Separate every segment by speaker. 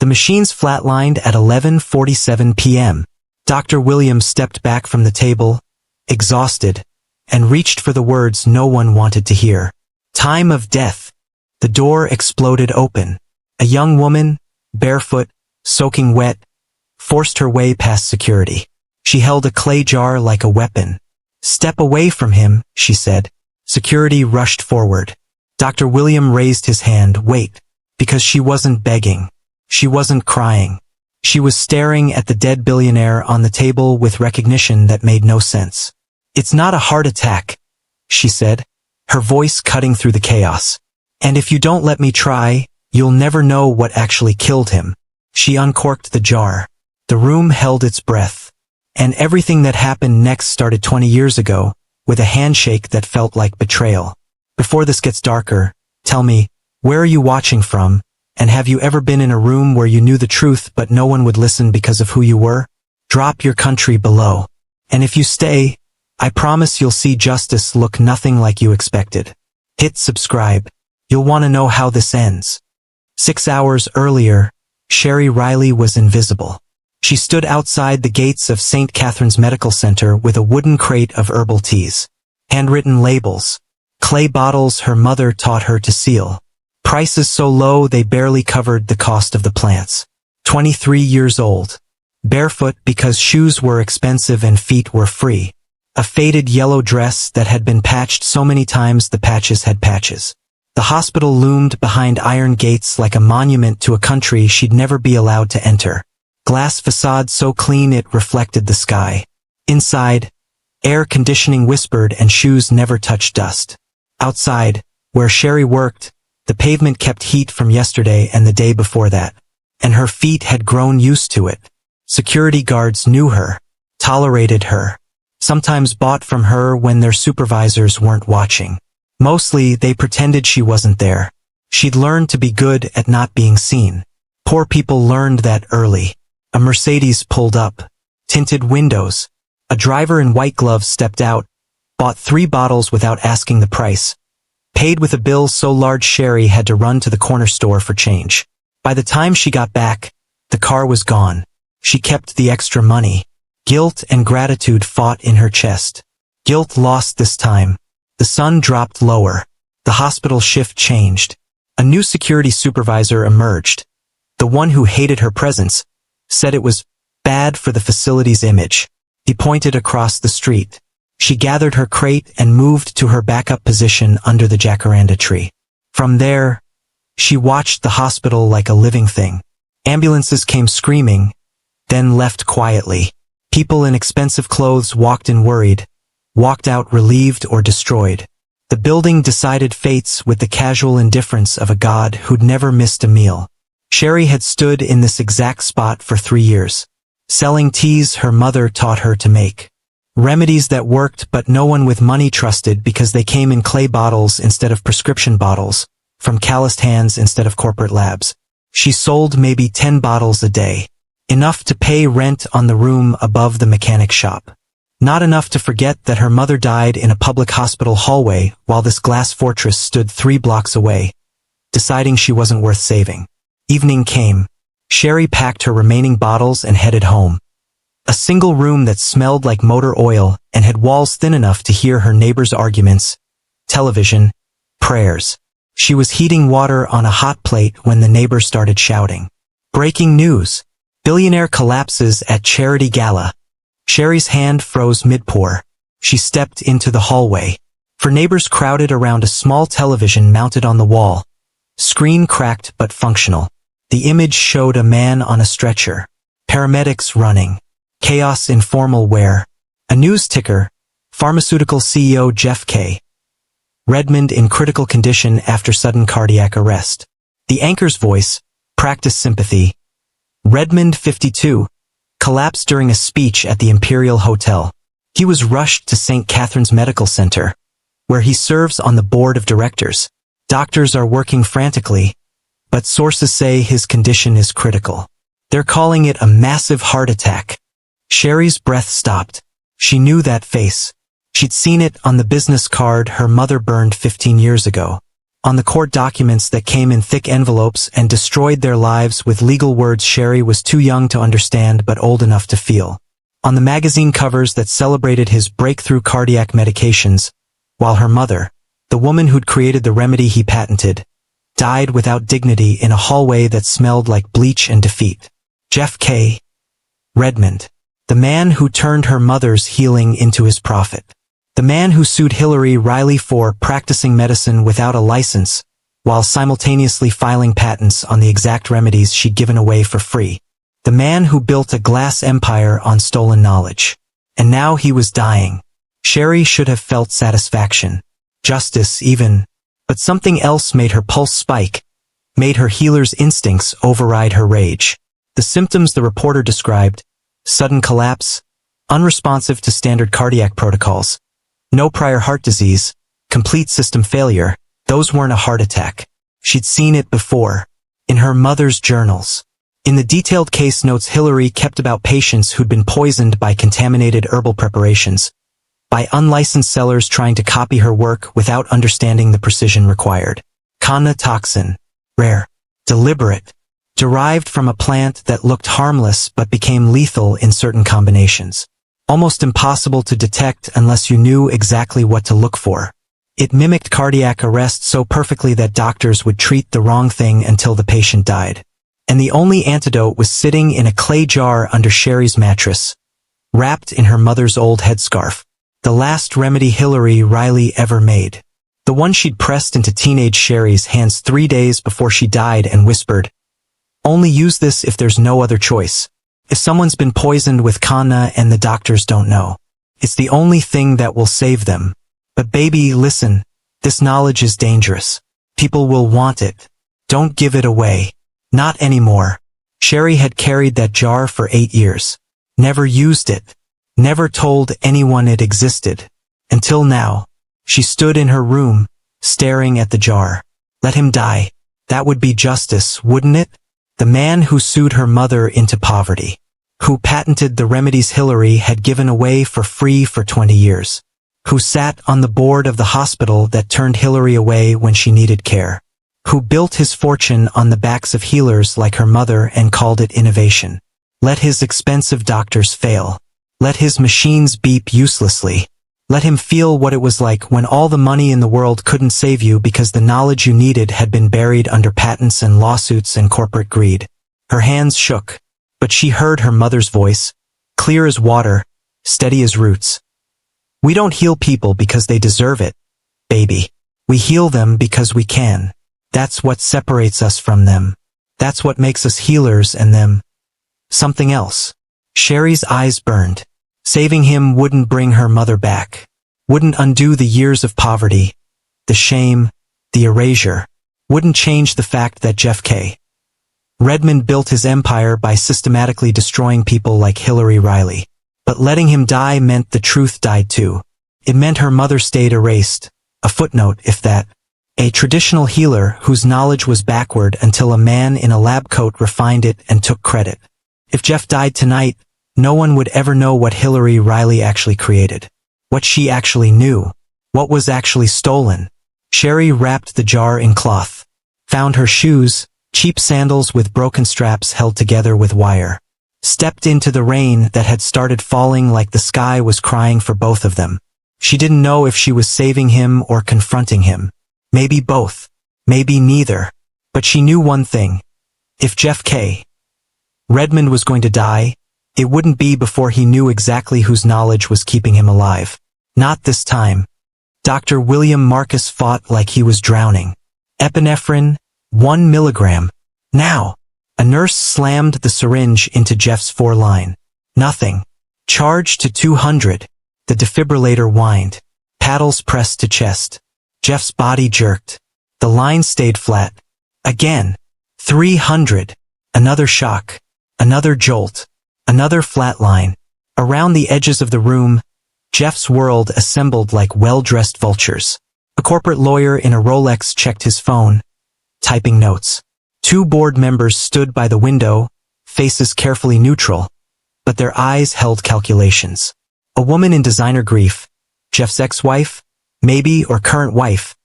Speaker 1: The machines flatlined at 11:47 p.m. Dr. Williams stepped back from the table, exhausted, and reached for the words no one wanted to hear. Time of death. The door exploded open. A young woman, barefoot, soaking wet, forced her way past security. She held a clay jar like a weapon. "Step away from him," she said. Security rushed forward. Dr. William raised his hand. "Wait," because she wasn't begging. She wasn't crying. She was staring at the dead billionaire on the table with recognition that made no sense. "It's not a heart attack," she said, her voice cutting through the chaos. "And if you don't let me try, you'll never know what actually killed him." She uncorked the jar. The room held its breath. And everything that happened next started 20 years ago, with a handshake that felt like betrayal. "Before this gets darker, tell me, where are you watching from? And have you ever been in a room where you knew the truth but no one would listen because of who you were? Drop your country below. And if you stay, I promise you'll see justice look nothing like you expected. Hit subscribe. You'll want to know how this ends." 6 hours earlier, Sherry Riley was invisible. She stood outside the gates of St. Catherine's Medical Center with a wooden crate of herbal teas. Handwritten labels. Clay bottles her mother taught her to seal. Prices so low they barely covered the cost of the plants. 23 years old. Barefoot because shoes were expensive and feet were free. A faded yellow dress that had been patched so many times the patches had patches. The hospital loomed behind iron gates like a monument to a country she'd never be allowed to enter. Glass facade so clean it reflected the sky. Inside, air conditioning whispered and shoes never touched dust. Outside, where Sherry worked, the pavement kept heat from yesterday and the day before that. And her feet had grown used to it. Security guards knew her, tolerated her, sometimes bought from her when their supervisors weren't watching. Mostly, they pretended she wasn't there. She'd learned to be good at not being seen. Poor people learned that early. A Mercedes pulled up. Tinted windows. A driver in white gloves stepped out, bought 3 bottles without asking the price. Paid with a bill so large Sherry had to run to the corner store for change. By the time she got back, the car was gone. She kept the extra money. Guilt and gratitude fought in her chest. Guilt lost this time. The sun dropped lower. The hospital shift changed. A new security supervisor emerged. The one who hated her presence, said it was bad for the facility's image. He pointed across the street. She gathered her crate and moved to her backup position under the jacaranda tree. From there, she watched the hospital like a living thing. Ambulances came screaming, then left quietly. People in expensive clothes walked in worried, walked out relieved or destroyed. The building decided fates with the casual indifference of a god who'd never missed a meal. Sherry had stood in this exact spot for 3 years, selling teas her mother taught her to make. Remedies that worked but no one with money trusted because they came in clay bottles instead of prescription bottles, from calloused hands instead of corporate labs. She sold maybe 10 bottles a day. Enough to pay rent on the room above the mechanic shop. Not enough to forget that her mother died in a public hospital hallway while this glass fortress stood 3 blocks away, deciding she wasn't worth saving. Evening came. Sherry packed her remaining bottles and headed home. A single room that smelled like motor oil and had walls thin enough to hear her neighbors' arguments, television, prayers. She was heating water on a hot plate when the neighbor started shouting. Breaking news. Billionaire collapses at charity gala. Sherry's hand froze mid-pour. She stepped into the hallway. For neighbors crowded around a small television mounted on the wall. Screen cracked but functional. The image showed a man on a stretcher. Paramedics running. Chaos in formal wear. A news ticker. Pharmaceutical CEO Jeff K. Redmond in critical condition after sudden cardiac arrest. The anchor's voice. Practice sympathy. Redmond, 52, collapsed during a speech at the Imperial Hotel. He was rushed to St. Catherine's Medical Center, where he serves on the board of directors. Doctors are working frantically, but sources say his condition is critical. They're calling it a massive heart attack. Sherry's breath stopped. She knew that face. She'd seen it on the business card her mother burned 15 years ago. On the court documents that came in thick envelopes and destroyed their lives with legal words Sherry was too young to understand but old enough to feel. On the magazine covers that celebrated his breakthrough cardiac medications, while her mother, the woman who'd created the remedy he patented, died without dignity in a hallway that smelled like bleach and defeat. Jeff K. Redmond, the man who turned her mother's healing into his profit. The man who sued Hillary Riley for practicing medicine without a license, while simultaneously filing patents on the exact remedies she'd given away for free. The man who built a glass empire on stolen knowledge. And now he was dying. Sherry should have felt satisfaction. Justice, even. But something else made her pulse spike, made her healer's instincts override her rage. The symptoms the reporter described: sudden collapse, unresponsive to standard cardiac protocols, no prior heart disease, complete system failure. Those weren't a heart attack. She'd seen it before. In her mother's journals. In the detailed case notes Hillary kept about patients who'd been poisoned by contaminated herbal preparations, by unlicensed sellers trying to copy her work without understanding the precision required. Kanna toxin. Rare. Deliberate. Derived from a plant that looked harmless but became lethal in certain combinations. Almost impossible to detect unless you knew exactly what to look for. It mimicked cardiac arrest so perfectly that doctors would treat the wrong thing until the patient died. And the only antidote was sitting in a clay jar under Sherry's mattress, wrapped in her mother's old headscarf. The last remedy Hillary Riley ever made. The one she'd pressed into teenage Sherry's hands 3 days before she died and whispered, "Only use this if there's no other choice. If someone's been poisoned with kanna and the doctors don't know. It's the only thing that will save them. But baby, listen, this knowledge is dangerous. People will want it. Don't give it away. Not anymore." Sherry had carried that jar for 8 years. Never used it. Never told anyone it existed. Until now. She stood in her room, staring at the jar. Let him die. That would be justice, wouldn't it? The man who sued her mother into poverty. Who patented the remedies Hillary had given away for free for 20 years. Who sat on the board of the hospital that turned Hillary away when she needed care. Who built his fortune on the backs of healers like her mother and called it innovation. Let his expensive doctors fail. Let his machines beep uselessly. Let him feel what it was like when all the money in the world couldn't save you because the knowledge you needed had been buried under patents and lawsuits and corporate greed. Her hands shook, but she heard her mother's voice, clear as water, steady as roots. We don't heal people because they deserve it, baby. We heal them because we can. That's what separates us from them. That's what makes us healers and them. Something else. Sherry's eyes burned. Saving him wouldn't bring her mother back. Wouldn't undo the years of poverty, the shame, the erasure. Wouldn't change the fact that Jeff K. Redmond built his empire by systematically destroying people like Hillary Riley. But letting him die meant the truth died too. It meant her mother stayed erased. A footnote, if that. A traditional healer whose knowledge was backward until a man in a lab coat refined it and took credit. If Jeff died tonight, no one would ever know what Hillary Riley actually created. What she actually knew. What was actually stolen. Sherry wrapped the jar in cloth. Found her shoes, cheap sandals with broken straps held together with wire. Stepped into the rain that had started falling like the sky was crying for both of them. She didn't know if she was saving him or confronting him. Maybe both. Maybe neither. But she knew one thing. If Jeff K. Redmond was going to die, it wouldn't be before he knew exactly whose knowledge was keeping him alive. Not this time. Dr. William Marcus fought like he was drowning. Epinephrine, 1 milligram. Now. A nurse slammed the syringe into Jeff's foreline. Nothing. Charge to 200. The defibrillator whined. Paddles pressed to chest. Jeff's body jerked. The line stayed flat. Again. 300. Another shock. Another jolt. Another flat line. Around the edges of the room, Jeff's world assembled like well-dressed vultures. A corporate lawyer in a Rolex checked his phone, typing notes. 2 board members stood by the window, faces carefully neutral, but their eyes held calculations. A woman in designer grief, Jeff's ex-wife, maybe, or current wife,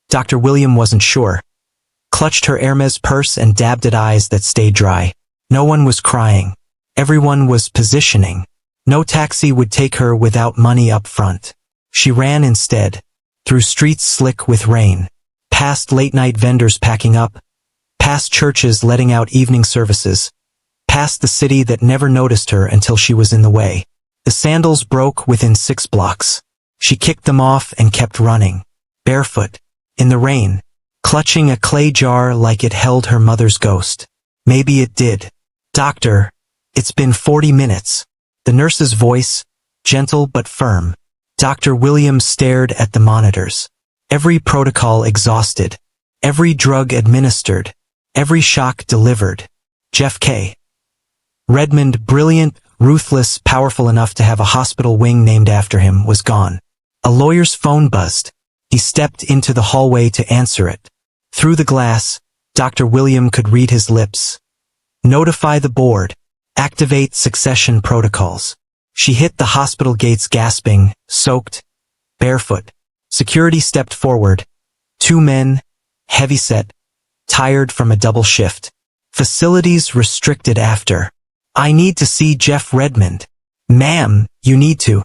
Speaker 1: Dr. William wasn't sure. Clutched her Hermes purse and dabbed at eyes that stayed dry. No one was crying. Everyone was positioning. No taxi would take her without money up front. She ran instead, through streets slick with rain, past late-night vendors packing up, past churches letting out evening services, past the city that never noticed her until she was in the way. The sandals broke within 6 blocks. She kicked them off and kept running, barefoot, in the rain, clutching a clay jar like it held her mother's ghost. Maybe it did. "Doctor, it's been 40 minutes. The nurse's voice, gentle but firm. Dr. Williams stared at the monitors. Every protocol exhausted. Every drug administered. Every shock delivered. Jeff K. Redmond, brilliant, ruthless, powerful enough to have a hospital wing named after him, was gone. A lawyer's phone buzzed. He stepped into the hallway to answer it. Through the glass, Dr. William could read his lips. "Notify the board. Activate succession protocols." She hit the hospital gates gasping, soaked, barefoot. Security stepped forward. 2 men, heavyset, tired from a double shift. "Facilities restricted after. I need to see Jeff Redmond." "Ma'am, you need to.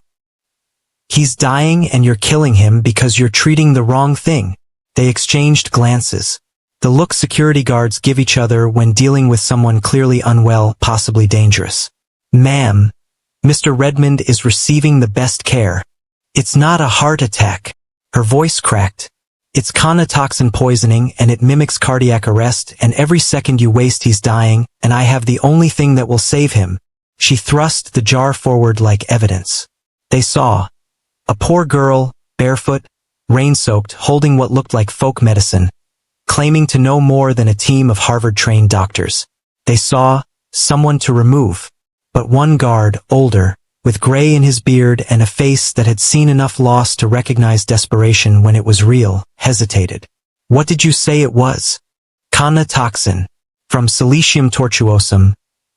Speaker 1: He's dying and you're killing him because you're treating the wrong thing." They exchanged glances. The look security guards give each other when dealing with someone clearly unwell, possibly dangerous. "Ma'am, Mr. Redmond is receiving the best care. It's not a heart attack." Her voice cracked. "It's toxin poisoning and it mimics cardiac arrest, and every second you waste he's dying, and I have the only thing that will save him." She thrust the jar forward like evidence. They saw a poor girl, barefoot, rain-soaked, holding what looked like folk medicine, claiming to know more than a team of Harvard-trained doctors. They saw someone to remove. But one guard, older, with gray in his beard and a face that had seen enough loss to recognize desperation when it was real, hesitated. "What did you say it was?" "Toxin. From Silicium tortuosum.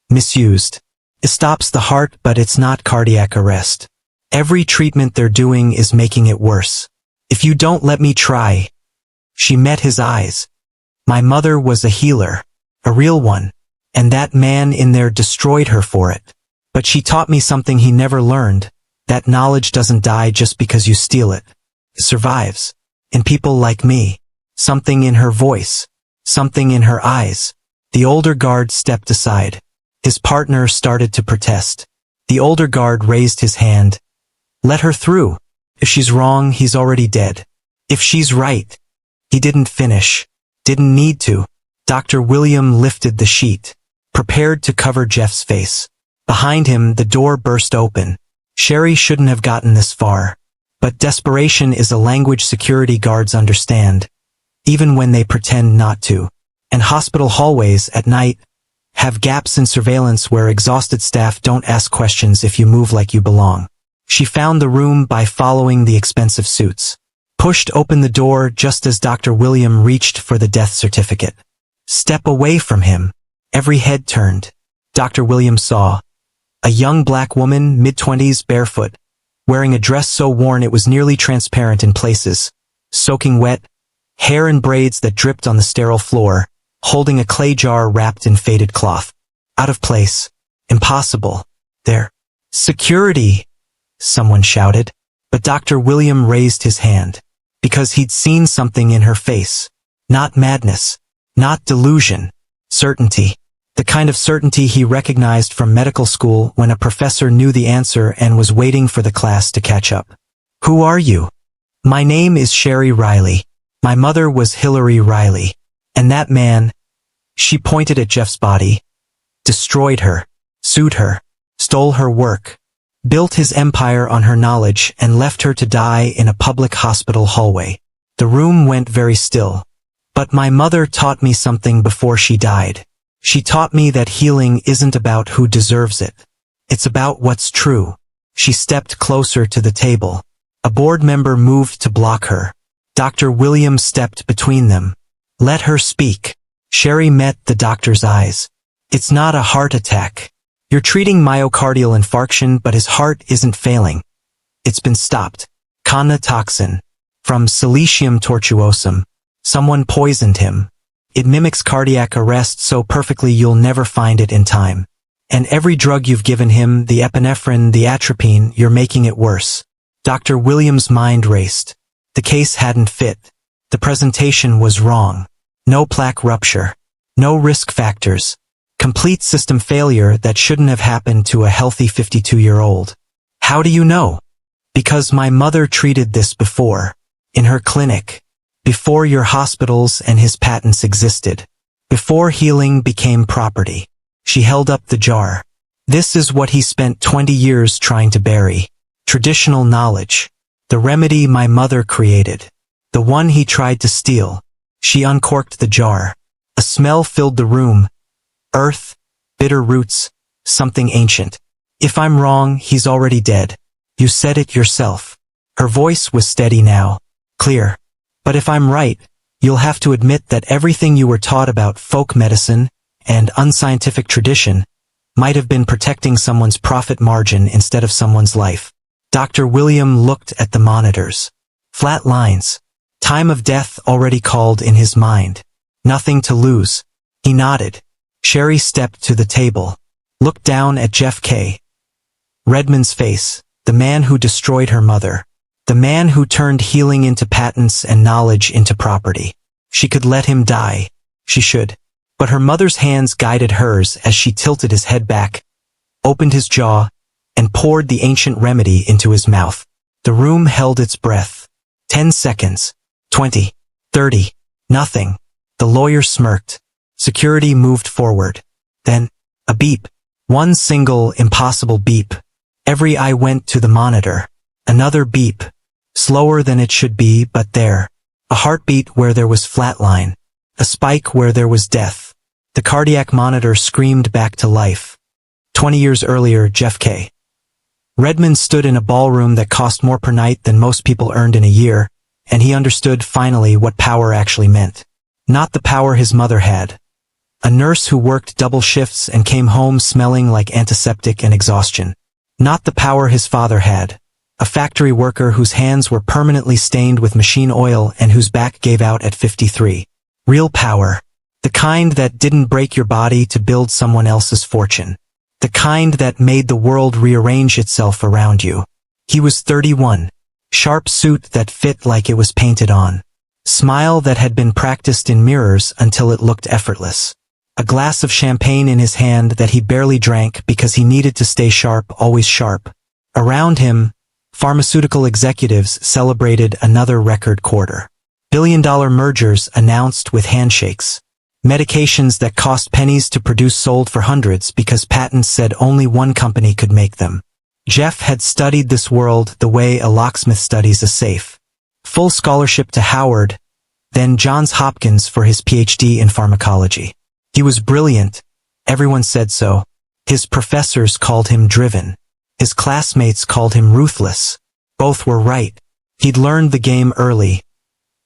Speaker 1: Misused. It stops the heart, but it's not cardiac arrest. Every treatment they're doing is making it worse. If you don't let me try." She met his eyes. "My mother was a healer. A real one. And that man in there destroyed her for it. But she taught me something he never learned. That knowledge doesn't die just because you steal it. It survives. In people like me. Something in her voice. Something in her eyes." The older guard stepped aside. His partner started to protest. The older guard raised his hand. "Let her through. If she's wrong, he's already dead. If she's right." He didn't finish. Didn't need to. Dr. William lifted the sheet, prepared to cover Jeff's face. Behind him, the door burst open. Sherry shouldn't have gotten this far. But desperation is a language security guards understand, even when they pretend not to. And hospital hallways, at night, have gaps in surveillance where exhausted staff don't ask questions if you move like you belong. She found the room by following the expensive suits. Pushed open the door just as Dr. William reached for the death certificate. "Step away from him." Every head turned. Dr. William saw a young black woman, mid-20s, barefoot, wearing a dress so worn it was nearly transparent in places, soaking wet, hair in braids that dripped on the sterile floor, holding a clay jar wrapped in faded cloth. Out of place. Impossible. There. "Security!" someone shouted. But Dr. William raised his hand. Because he'd seen something in her face. Not madness. Not delusion. Certainty. The kind of certainty he recognized from medical school when a professor knew the answer and was waiting for the class to catch up. "Who are you?" "My name is Sherry Riley. My mother was Hillary Riley. And that man," she pointed at Jeff's body, "destroyed her, sued her, stole her work, built his empire on her knowledge and left her to die in a public hospital hallway." The room went very still. "But my mother taught me something before she died. She taught me that healing isn't about who deserves it. It's about what's true." She stepped closer to the table. A board member moved to block her. Dr. Williams stepped between them. "Let her speak." Sherry met the doctor's eyes. "It's not a heart attack. You're treating myocardial infarction, but his heart isn't failing. It's been stopped. Toxin. From Silicium tortuosum. Someone poisoned him. It mimics cardiac arrest so perfectly you'll never find it in time. And every drug you've given him, the epinephrine, the atropine, you're making it worse. Dr. Williams' mind raced. The case hadn't fit. The presentation was wrong. No plaque rupture. No risk factors. Complete system failure that shouldn't have happened to a healthy 52-year-old. How do you know? Because my mother treated this before. In her clinic. Before your hospitals and his patents existed. Before healing became property. She held up the jar. This is what he spent 20 years trying to bury. Traditional knowledge. The remedy my mother created. The one he tried to steal. She uncorked the jar. A smell filled the room. Earth, bitter roots, something ancient. If I'm wrong, he's already dead. You said it yourself. Her voice was steady now. Clear. But if I'm right, you'll have to admit that everything you were taught about folk medicine and unscientific tradition might have been protecting someone's profit margin instead of someone's life. Dr. William looked at the monitors. Flat lines. Time of death already called in his mind. Nothing to lose. He nodded. Sherry stepped to the table. Looked down at Jeff K. Redmond's face. The man who destroyed her mother. The man who turned healing into patents and knowledge into property. She could let him die. She should. But her mother's hands guided hers as she tilted his head back, opened his jaw, and poured the ancient remedy into his mouth. The room held its breath. 10 seconds. 20. 30. Nothing. The lawyer smirked. Security moved forward. Then, a beep. One single, impossible beep. Every eye went to the monitor. Another beep. Slower than it should be, but there. A heartbeat where there was flatline. A spike where there was death. The cardiac monitor screamed back to life. 20 years earlier, Jeff K. Redmond stood in a ballroom that cost more per night than most people earned in a year, and he understood finally what power actually meant. Not the power his mother had. A nurse who worked double shifts and came home smelling like antiseptic and exhaustion. Not the power his father had. A factory worker whose hands were permanently stained with machine oil and whose back gave out at 53. Real power. The kind that didn't break your body to build someone else's fortune. The kind that made the world rearrange itself around you. He was 31. Sharp suit that fit like it was painted on. Smile that had been practiced in mirrors until it looked effortless. A glass of champagne in his hand that he barely drank because he needed to stay sharp, always sharp. Around him, pharmaceutical executives celebrated another record quarter. Billion-dollar mergers announced with handshakes. Medications that cost pennies to produce sold for hundreds because patents said only one company could make them. Jeff had studied this world the way a locksmith studies a safe. Full scholarship to Howard, then Johns Hopkins for his PhD in pharmacology. He was brilliant. Everyone said so. His professors called him driven. His classmates called him ruthless. Both were right. He'd learned the game early.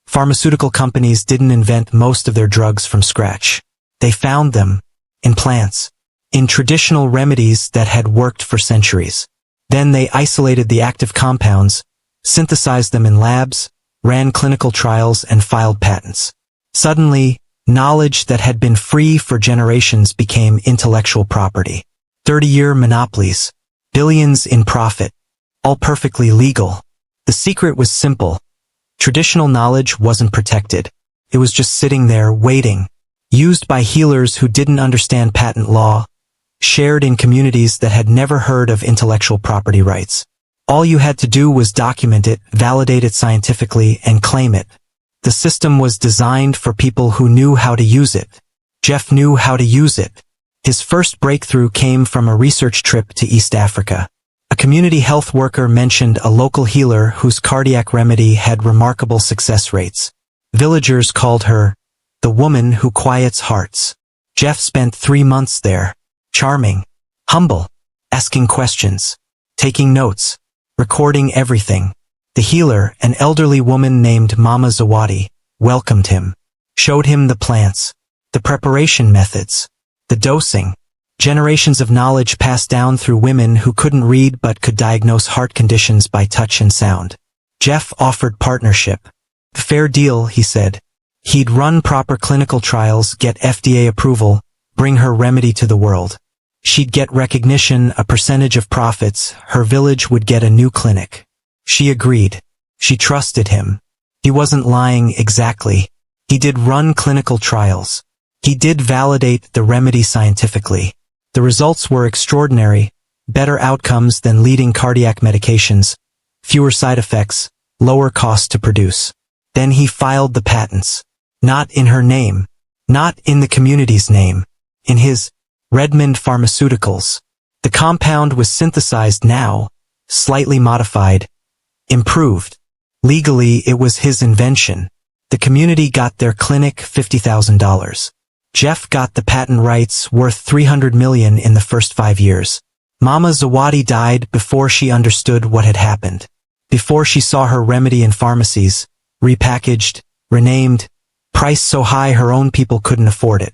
Speaker 1: Pharmaceutical companies didn't invent most of their drugs from scratch. They found them in plants, in traditional remedies that had worked for centuries. Then they isolated the active compounds, synthesized them in labs, ran clinical trials, and filed patents. Suddenly, knowledge that had been free for generations became intellectual property. 30-year monopolies, billions in profit, all perfectly legal. The secret was simple. Traditional knowledge wasn't protected. It was just sitting there waiting, used by healers who didn't understand patent law, shared in communities that had never heard of intellectual property rights. All you had to do was document it, validate it scientifically, and claim it. The system was designed for people who knew how to use it. Jeff knew how to use it. His first breakthrough came from a research trip to East Africa. A community health worker mentioned a local healer whose cardiac remedy had remarkable success rates. Villagers called her the woman who quiets hearts. Jeff spent 3 months there. Charming, humble, asking questions, taking notes, recording everything. The healer, an elderly woman named Mama Zawadi, welcomed him, showed him the plants, the preparation methods, the dosing. Generations of knowledge passed down through women who couldn't read but could diagnose heart conditions by touch and sound. Jeff offered partnership. Fair deal, he said. He'd run proper clinical trials, get FDA approval, bring her remedy to the world. She'd get recognition, a percentage of profits, her village would get a new clinic. She agreed. She trusted him. He wasn't lying exactly. He did run clinical trials. He did validate the remedy scientifically. The results were extraordinary, better outcomes than leading cardiac medications, fewer side effects, lower cost to produce. Then he filed the patents. Not in her name. Not in the community's name. In his Redmond Pharmaceuticals. The compound was synthesized now, slightly modified, improved. Legally, it was his invention. The community got their clinic $50,000. Jeff got the patent rights worth $300 million in the first 5 years. Mama Zawadi died before she understood what had happened. Before she saw her remedy in pharmacies, repackaged, renamed, priced so high her own people couldn't afford it.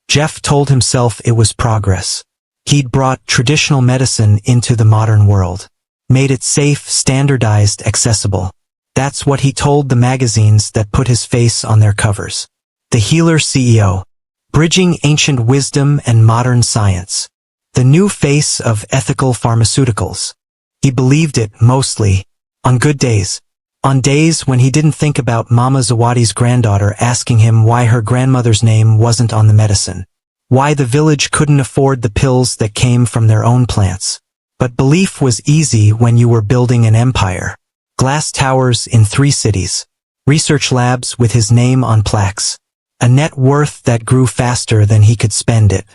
Speaker 1: Jeff told himself it was progress. He'd brought traditional medicine into the modern world. Made it safe, standardized, accessible. That's what he told the magazines that put his face on their covers. The Healer CEO. Bridging ancient wisdom and modern science. The new face of ethical pharmaceuticals. He believed it, mostly. On good days. On days when he didn't think about Mama Zawadi's granddaughter asking him why her grandmother's name wasn't on the medicine. Why the village couldn't afford the pills that came from their own plants. But belief was easy when you were building an empire. Glass towers in 3 cities. Research labs with his name on plaques. A net worth that grew faster than he could spend it.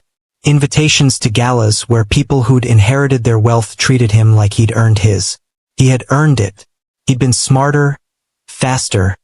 Speaker 1: Invitations to galas where people who'd inherited their wealth treated him like he'd earned his. He had earned it. He'd been smarter, faster,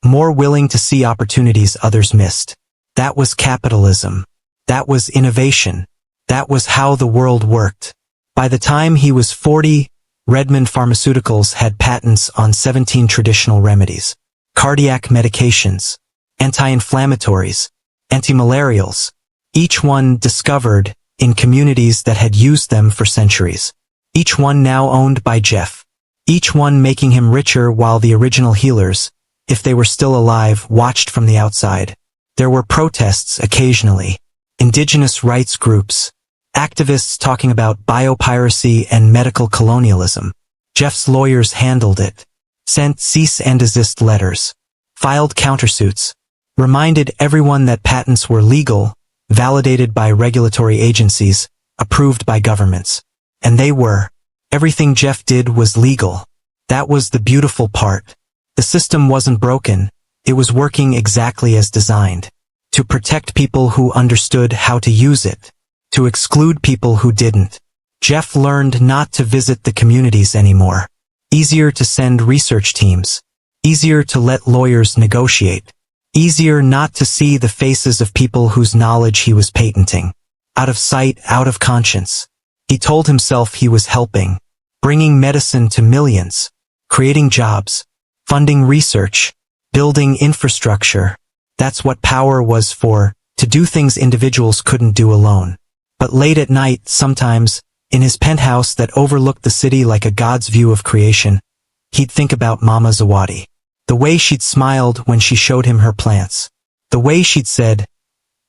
Speaker 1: more willing to see opportunities others missed. That was capitalism. That was innovation. That was how the world worked. By the time he was 40, Redmond Pharmaceuticals had patents on 17 traditional remedies. Cardiac medications, anti-inflammatories, anti-malarials, each one discovered in communities that had used them for centuries. Each one now owned by Jeff. Each one making him richer while the original healers, if they were still alive, watched from the outside. There were protests occasionally. Indigenous rights groups. Activists talking about biopiracy and medical colonialism. Jeff's lawyers handled it. Sent cease and desist letters. Filed countersuits. Reminded everyone that patents were legal, validated by regulatory agencies, approved by governments. And they were. Everything Jeff did was legal. That was the beautiful part. The system wasn't broken. It was working exactly as designed. To protect people who understood how to use it. To exclude people who didn't. Jeff learned not to visit the communities anymore. Easier to send research teams. Easier to let lawyers negotiate. Easier not to see the faces of people whose knowledge he was patenting. Out of sight, out of conscience. He told himself he was helping. Bringing medicine to millions. Creating jobs. Funding research. Building infrastructure. That's what power was for, to do things individuals couldn't do alone. But late at night, sometimes, in his penthouse that overlooked the city like a god's view of creation, he'd think about Mama Zawadi. The way she'd smiled when she showed him her plants. The way she'd said,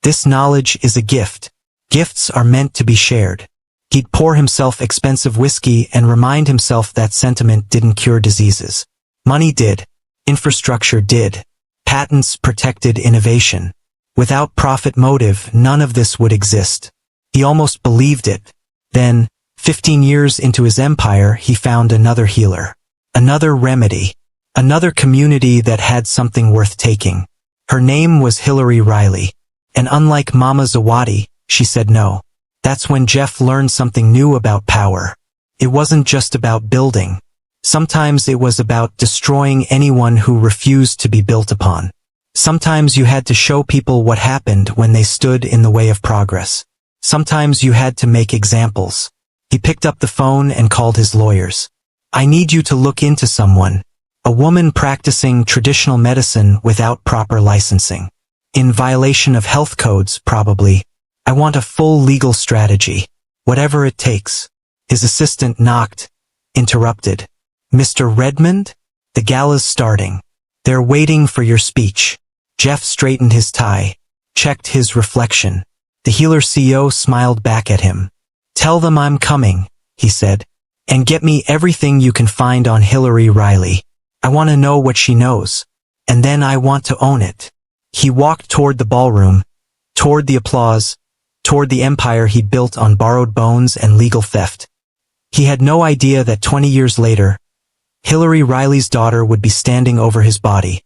Speaker 1: "This knowledge is a gift. Gifts are meant to be shared." He'd pour himself expensive whiskey and remind himself that sentiment didn't cure diseases. Money did. Infrastructure did. Patents protected innovation. Without profit motive, none of this would exist. He almost believed it. Then, 15 years into his empire, he found another healer. Another remedy. Another community that had something worth taking. Her name was Hillary Riley. And unlike Mama Zawadi, she said no. That's when Jeff learned something new about power. It wasn't just about building. Sometimes it was about destroying anyone who refused to be built upon. Sometimes you had to show people what happened when they stood in the way of progress. Sometimes you had to make examples. He picked up the phone and called his lawyers. "I need you to look into someone. A woman practicing traditional medicine without proper licensing. In violation of health codes, probably. I want a full legal strategy. Whatever it takes." His assistant knocked, interrupted. "Mr. Redmond? The gala's starting. They're waiting for your speech." Jeff straightened his tie, checked his reflection. The healer CEO smiled back at him. "Tell them I'm coming," he said. "And get me everything you can find on Hillary Riley. I want to know what she knows. And then I want to own it." He walked toward the ballroom, toward the applause, toward the empire he'd built on borrowed bones and legal theft. He had no idea that 20 years later, Hillary Riley's daughter would be standing over his body,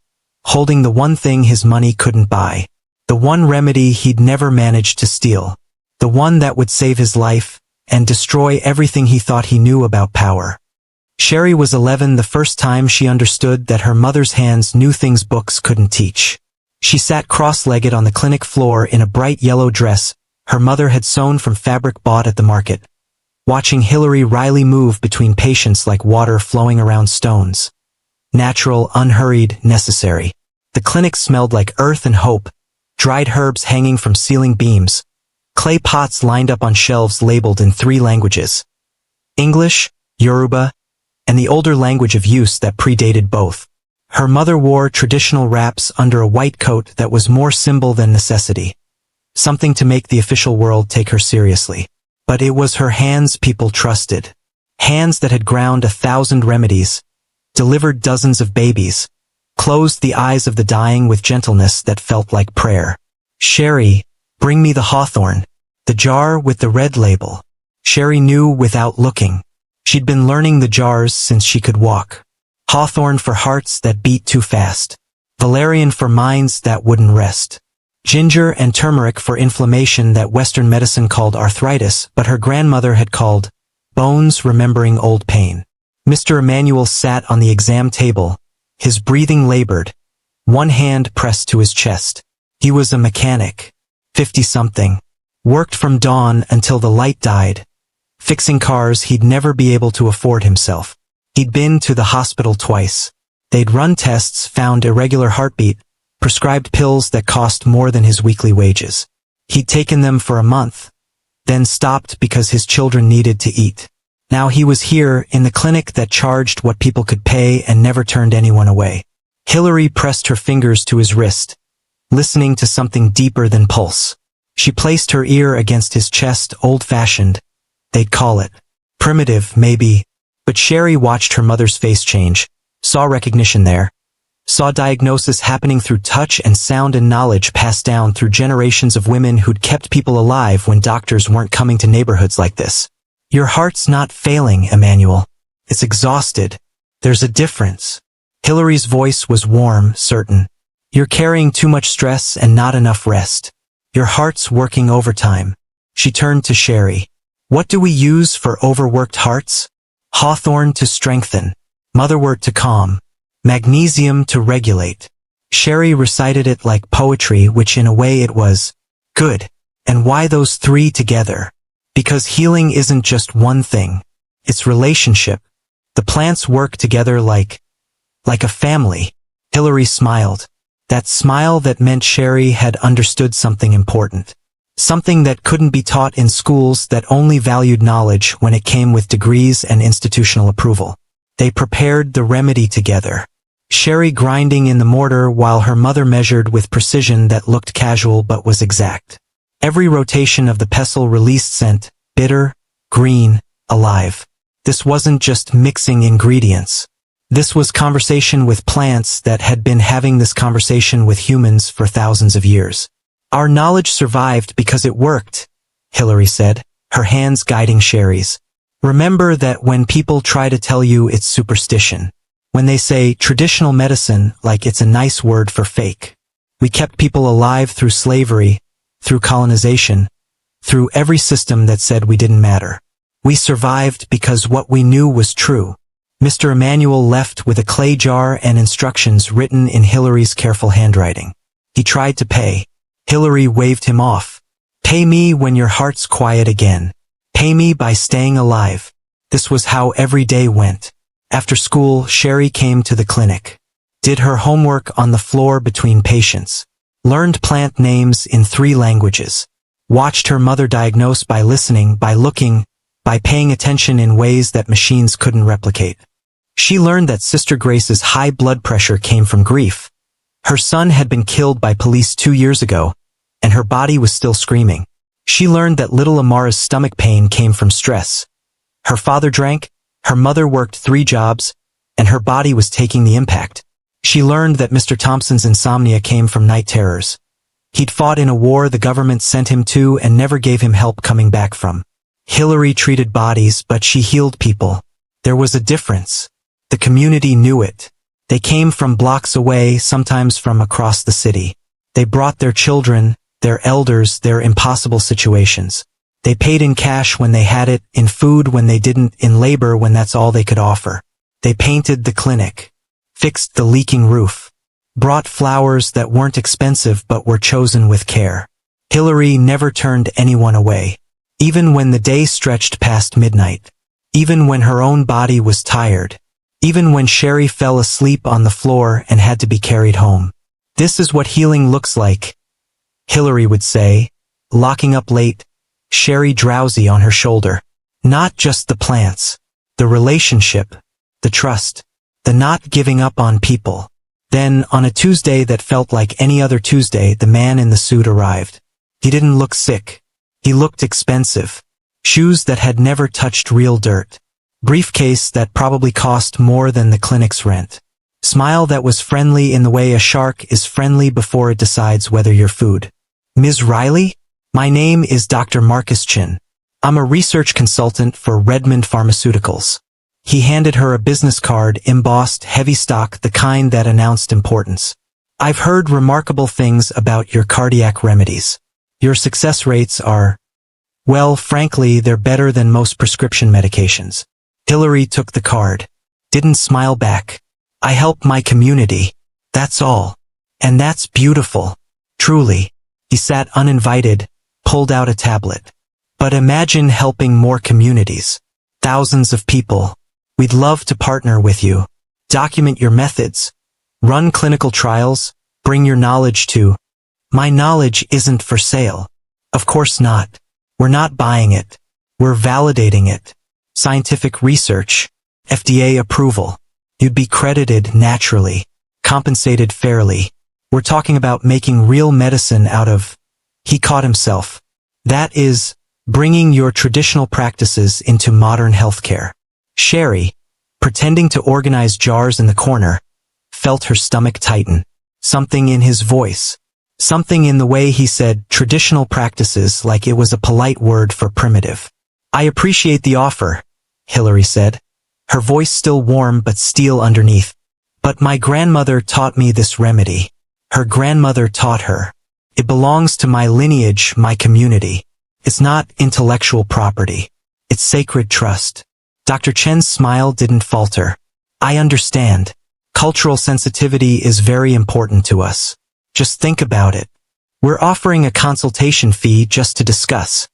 Speaker 1: holding the one thing his money couldn't buy, the one remedy he'd never managed to steal, the one that would save his life and destroy everything he thought he knew about power. Sherry was 11 the first time she understood that her mother's hands knew things books couldn't teach. She sat cross-legged on the clinic floor in a bright yellow dress her mother had sewn from fabric bought at the market, watching Hillary Riley move between patients like water flowing around stones. Natural, unhurried, necessary. The clinic smelled like earth and hope, dried herbs hanging from ceiling beams, clay pots lined up on shelves labeled in 3 languages: English, Yoruba, and the older language of use that predated both. Her mother wore traditional wraps under a white coat that was more symbol than necessity, something to make the official world take her seriously. But it was her hands people trusted. Hands that had ground 1,000 remedies, delivered dozens of babies, closed the eyes of the dying with gentleness that felt like prayer. "Sherry, bring me the hawthorn, the jar with the red label." Sherry knew without looking. She'd been learning the jars since she could walk. Hawthorn for hearts that beat too fast. Valerian for minds that wouldn't rest. Ginger and turmeric for inflammation that Western medicine called arthritis, but her grandmother had called bones remembering old pain. Mr. Emanuel sat on the exam table, his breathing labored, one hand pressed to his chest. He was a mechanic, 50-something, worked from dawn until the light died, fixing cars he'd never be able to afford himself. He'd been to the hospital twice. They'd run tests, found irregular heartbeat, prescribed pills that cost more than his weekly wages. He'd taken them for a month, then stopped because his children needed to eat. Now he was here in the clinic that charged what people could pay and never turned anyone away. Hillary pressed her fingers to his wrist, listening to something deeper than pulse. She placed her ear against his chest, old-fashioned. They'd call it primitive, maybe. But Sherry watched her mother's face change, saw recognition there, saw diagnosis happening through touch and sound and knowledge passed down through generations of women who'd kept people alive when doctors weren't coming to neighborhoods like this. "Your heart's not failing, Emmanuel. It's exhausted. There's a difference." Hillary's voice was warm, certain. "You're carrying too much stress and not enough rest. Your heart's working overtime." She turned to Sherry. "What do we use for overworked hearts? Hawthorn to strengthen, motherwort to calm, magnesium to regulate." Sherry recited it like poetry, which in a way it was. Good. And why those 3 together? Because healing isn't just one thing. It's relationship. The plants work together like a family. Hillary smiled. That smile that meant Sherry had understood something important. Something that couldn't be taught in schools that only valued knowledge when it came with degrees and institutional approval. They prepared the remedy together. Sherry grinding in the mortar while her mother measured with precision that looked casual but was exact. Every rotation of the pestle released scent, bitter, green, alive. This wasn't just mixing ingredients. This was conversation with plants that had been having this conversation with humans for thousands of years. "Our knowledge survived because it worked," Hillary said, her hands guiding Sherry's. "Remember that when people try to tell you it's superstition, when they say traditional medicine like it's a nice word for fake. We kept people alive through slavery, through colonization, through every system that said we didn't matter. We survived because what we knew was true." Mr. Emanuel left with a clay jar and instructions written in Hillary's careful handwriting. He tried to pay. Hillary waved him off. "Pay me when your heart's quiet again. Pay me by staying alive." This was how every day went. After school, Sherry came to the clinic, did her homework on the floor between patients, learned plant names in 3 languages, watched her mother diagnose by listening, by looking, by paying attention in ways that machines couldn't replicate. She learned that Sister Grace's high blood pressure came from grief, Her son had been killed by police 2 years ago, and her body was still screaming. She learned that little Amara's stomach pain came from stress. Her father drank, her mother worked 3 jobs, and her body was taking the impact. She learned that Mr. Thompson's insomnia came from night terrors. He'd fought in a war the government sent him to and never gave him help coming back from. Hillary treated bodies, but she healed people. There was a difference. The community knew it. They came from blocks away, sometimes from across the city. They brought their children, their elders, their impossible situations. They paid in cash when they had it, in food when they didn't, in labor when that's all they could offer. They painted the clinic, fixed the leaking roof, brought flowers that weren't expensive but were chosen with care. Hillary never turned anyone away, even when the day stretched past midnight, even when her own body was tired, even when Sherry fell asleep on the floor and had to be carried home. "This is what healing looks like," Hillary would say, locking up late, Sherry drowsy on her shoulder. "Not just the plants, the relationship, the trust, the not giving up on people." Then, on a Tuesday that felt like any other Tuesday, the man in the suit arrived. He didn't look sick. He looked expensive. Shoes that had never touched real dirt. Briefcase that probably cost more than the clinic's rent. Smile that was friendly in the way a shark is friendly before it decides whether you're food. "Ms. Riley? My name is Dr. Marcus Chin. I'm a research consultant for Redmond Pharmaceuticals." He handed her a business card, embossed, heavy stock, the kind that announced importance. "I've heard remarkable things about your cardiac remedies. Your success rates are, well, frankly, they're better than most prescription medications." Hillary took the card. Didn't smile back. "I help my community. That's all. And that's beautiful. Truly." He sat uninvited, pulled out a tablet. "But imagine helping more communities. Thousands of people. We'd love to partner with you. Document your methods. Run clinical trials. Bring your knowledge to." "My knowledge isn't for sale." "Of course not. We're not buying it. We're validating it. Scientific research. FDA approval. You'd be credited naturally. Compensated fairly. We're talking about making real medicine out of..." He caught himself. "That is, bringing your traditional practices into modern healthcare." Sherry, pretending to organize jars in the corner, felt her stomach tighten. Something in his voice. Something in the way he said traditional practices like it was a polite word for primitive. "I appreciate the offer," Hillary said, her voice still warm but steel underneath. "But my grandmother taught me this remedy. Her grandmother taught her. It belongs to my lineage, my community. It's not intellectual property. It's sacred trust." Dr. Chen's smile didn't falter. "I understand. Cultural sensitivity is very important to us. Just think about it. We're offering a consultation fee just to discuss."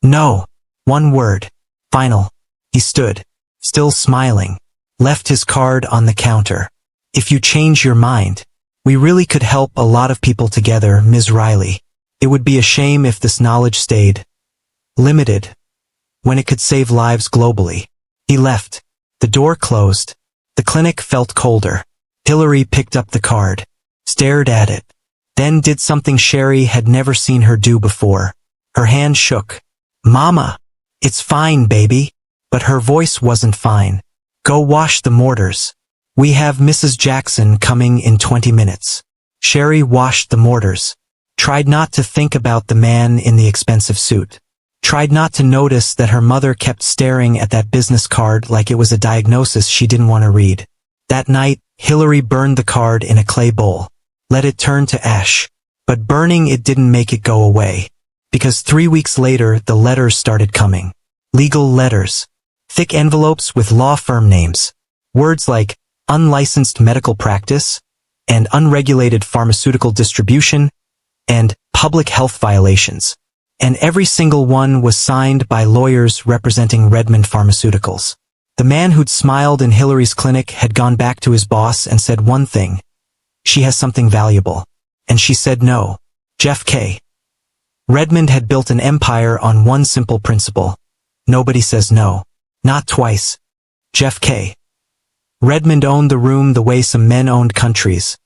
Speaker 1: "No." One word. "Final." He stood, still smiling, left his card on the counter. "If you change your mind, we really could help a lot of people together, Ms. Riley. It would be a shame if this knowledge stayed limited, when it could save lives globally." He left. The door closed. The clinic felt colder. Hillary picked up the card, stared at it, then did something Sherry had never seen her do before. Her hand shook. "Mama, it's fine, baby." But her voice wasn't fine. "Go wash the mortars. We have Mrs. Jackson coming in 20 minutes. Sherry washed the mortars. Tried not to think about the man in the expensive suit. Tried not to notice that her mother kept staring at that business card like it was a diagnosis she didn't want to read. That night, Hillary burned the card in a clay bowl. Let it turn to ash. But burning it didn't make it go away. Because 3 weeks later, the letters started coming. Legal letters. Thick envelopes with law firm names. Words like unlicensed medical practice, and unregulated pharmaceutical distribution, and public health violations. And every single one was signed by lawyers representing Redmond Pharmaceuticals. The man who'd smiled in Hillary's clinic had gone back to his boss and said one thing. "She has something valuable." And she said no. Jeff K. Redmond had built an empire on one simple principle. Nobody says no. Not twice. Jeff K. Redmond owned the room the way some men owned countries.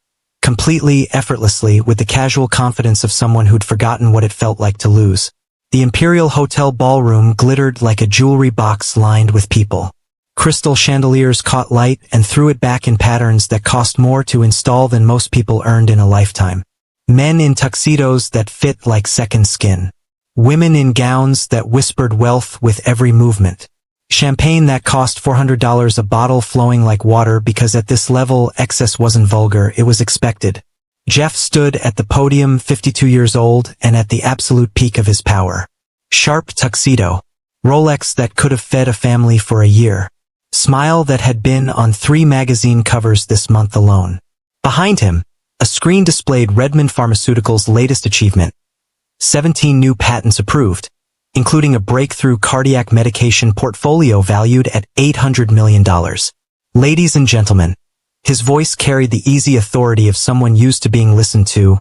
Speaker 1: completely, effortlessly, with the casual confidence of someone who'd forgotten what it felt like to lose. The Imperial Hotel ballroom glittered like a jewelry box lined with people. Crystal chandeliers caught light and threw it back in patterns that cost more to install than most people earned in a lifetime. Men in tuxedos that fit like second skin. Women in gowns that whispered wealth with every movement. Champagne that cost $400 a bottle flowing like water because at this level excess wasn't vulgar, it was expected. Jeff stood at the podium, 52 years old and at the absolute peak of his power. Sharp tuxedo. Rolex that could have fed a family for a year. Smile that had been on 3 magazine covers this month alone. Behind him, a screen displayed Redmond Pharmaceuticals' latest achievement. 17 new patents approved, including a breakthrough cardiac medication portfolio valued at $800 million. Ladies and gentlemen, his voice carried the easy authority of someone used to being listened to.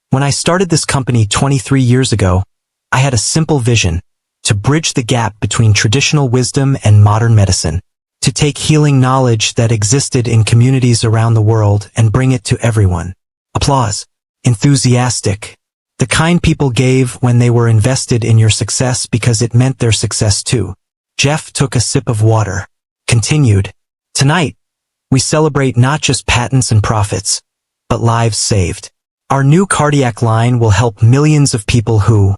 Speaker 1: When I started this company 23 years ago, I had a simple vision: to bridge the gap between traditional wisdom and modern medicine, to take healing knowledge that existed in communities around the world and bring it to everyone. Applause. Enthusiastic. The kind people gave when they were invested in your success because it meant their success too. Jeff took a sip of water. Continued. Tonight, we celebrate not just patents and profits, but lives saved. Our new cardiac line will help millions of people who...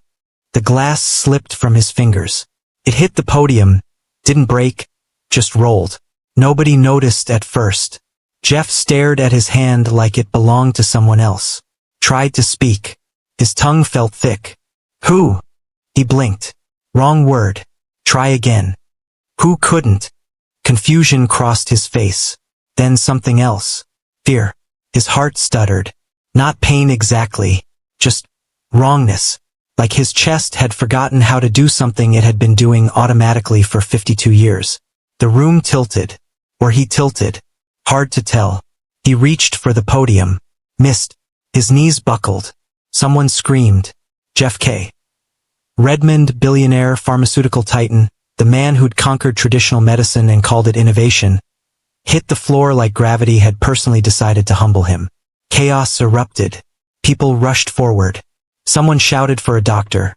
Speaker 1: The glass slipped from his fingers. It hit the podium, didn't break, just rolled. Nobody noticed at first. Jeff stared at his hand like it belonged to someone else. Tried to speak. His tongue felt thick. Who? He blinked. Wrong word. Try again. Who couldn't? Confusion crossed his face. Then something else. Fear. His heart stuttered. Not pain exactly. Just wrongness. Like his chest had forgotten how to do something it had been doing automatically for 52 years. The room tilted. Or he tilted. Hard to tell. He reached for the podium. Missed. His knees buckled. Someone screamed. Jeff K. Redmond, billionaire, pharmaceutical titan, the man who'd conquered traditional medicine and called it innovation, hit the floor like gravity had personally decided to humble him. Chaos erupted. People rushed forward. Someone shouted for a doctor.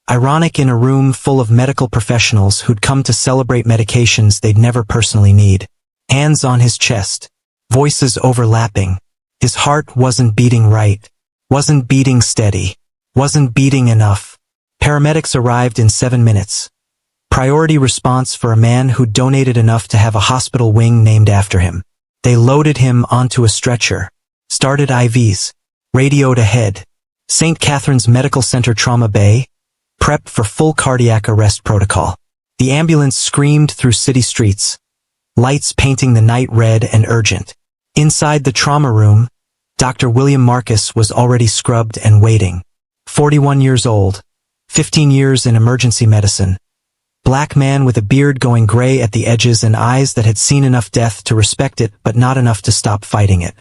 Speaker 1: Ironic, in a room full of medical professionals who'd come to celebrate medications they'd never personally need. Hands on his chest. Voices overlapping. His heart wasn't beating right. Wasn't beating steady. Wasn't beating enough. Paramedics arrived in 7 minutes. Priority response for a man who donated enough to have a hospital wing named after him. They loaded him onto a stretcher. Started IVs. Radioed ahead. St. Catherine's Medical Center Trauma Bay. Prep for full cardiac arrest protocol. The ambulance screamed through city streets. Lights painting the night red and urgent. Inside the trauma room, Dr. William Marcus was already scrubbed and waiting. 41 years old. 15 years in emergency medicine. Black man with a beard going gray at the edges and eyes that had seen enough death to respect it but not enough to stop fighting it.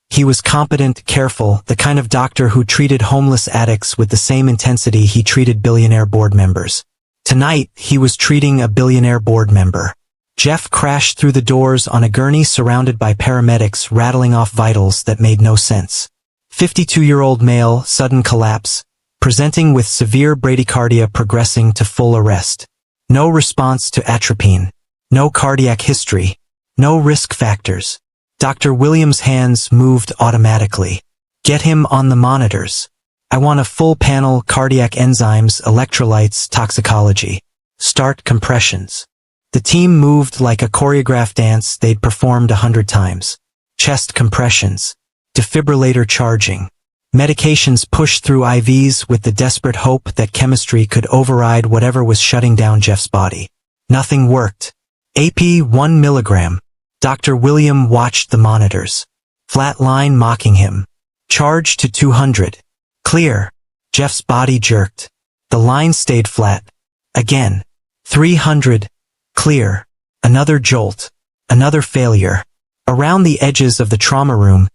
Speaker 1: He was competent, careful, the kind of doctor who treated homeless addicts with the same intensity he treated billionaire board members. Tonight, he was treating a billionaire board member. Jeff crashed through the doors on a gurney surrounded by paramedics rattling off vitals that made no sense. 52-year-old male, sudden collapse, presenting with severe bradycardia progressing to full arrest. No response to atropine. No cardiac history. No risk factors. Dr. Williams' hands moved automatically. Get him on the monitors. I want a full panel: cardiac enzymes, electrolytes, toxicology. Start compressions. The team moved like a choreographed dance they'd performed 100 times. Chest compressions. Defibrillator charging. Medications pushed through IVs with the desperate hope that chemistry could override whatever was shutting down Jeff's body. Nothing worked. AP 1 milligram. Dr. William watched the monitors. Flat line mocking him. Charge to 200. Clear. Jeff's body jerked. The line stayed flat. Again. 300. Clear. Another jolt. Another failure. Around the edges of the trauma room,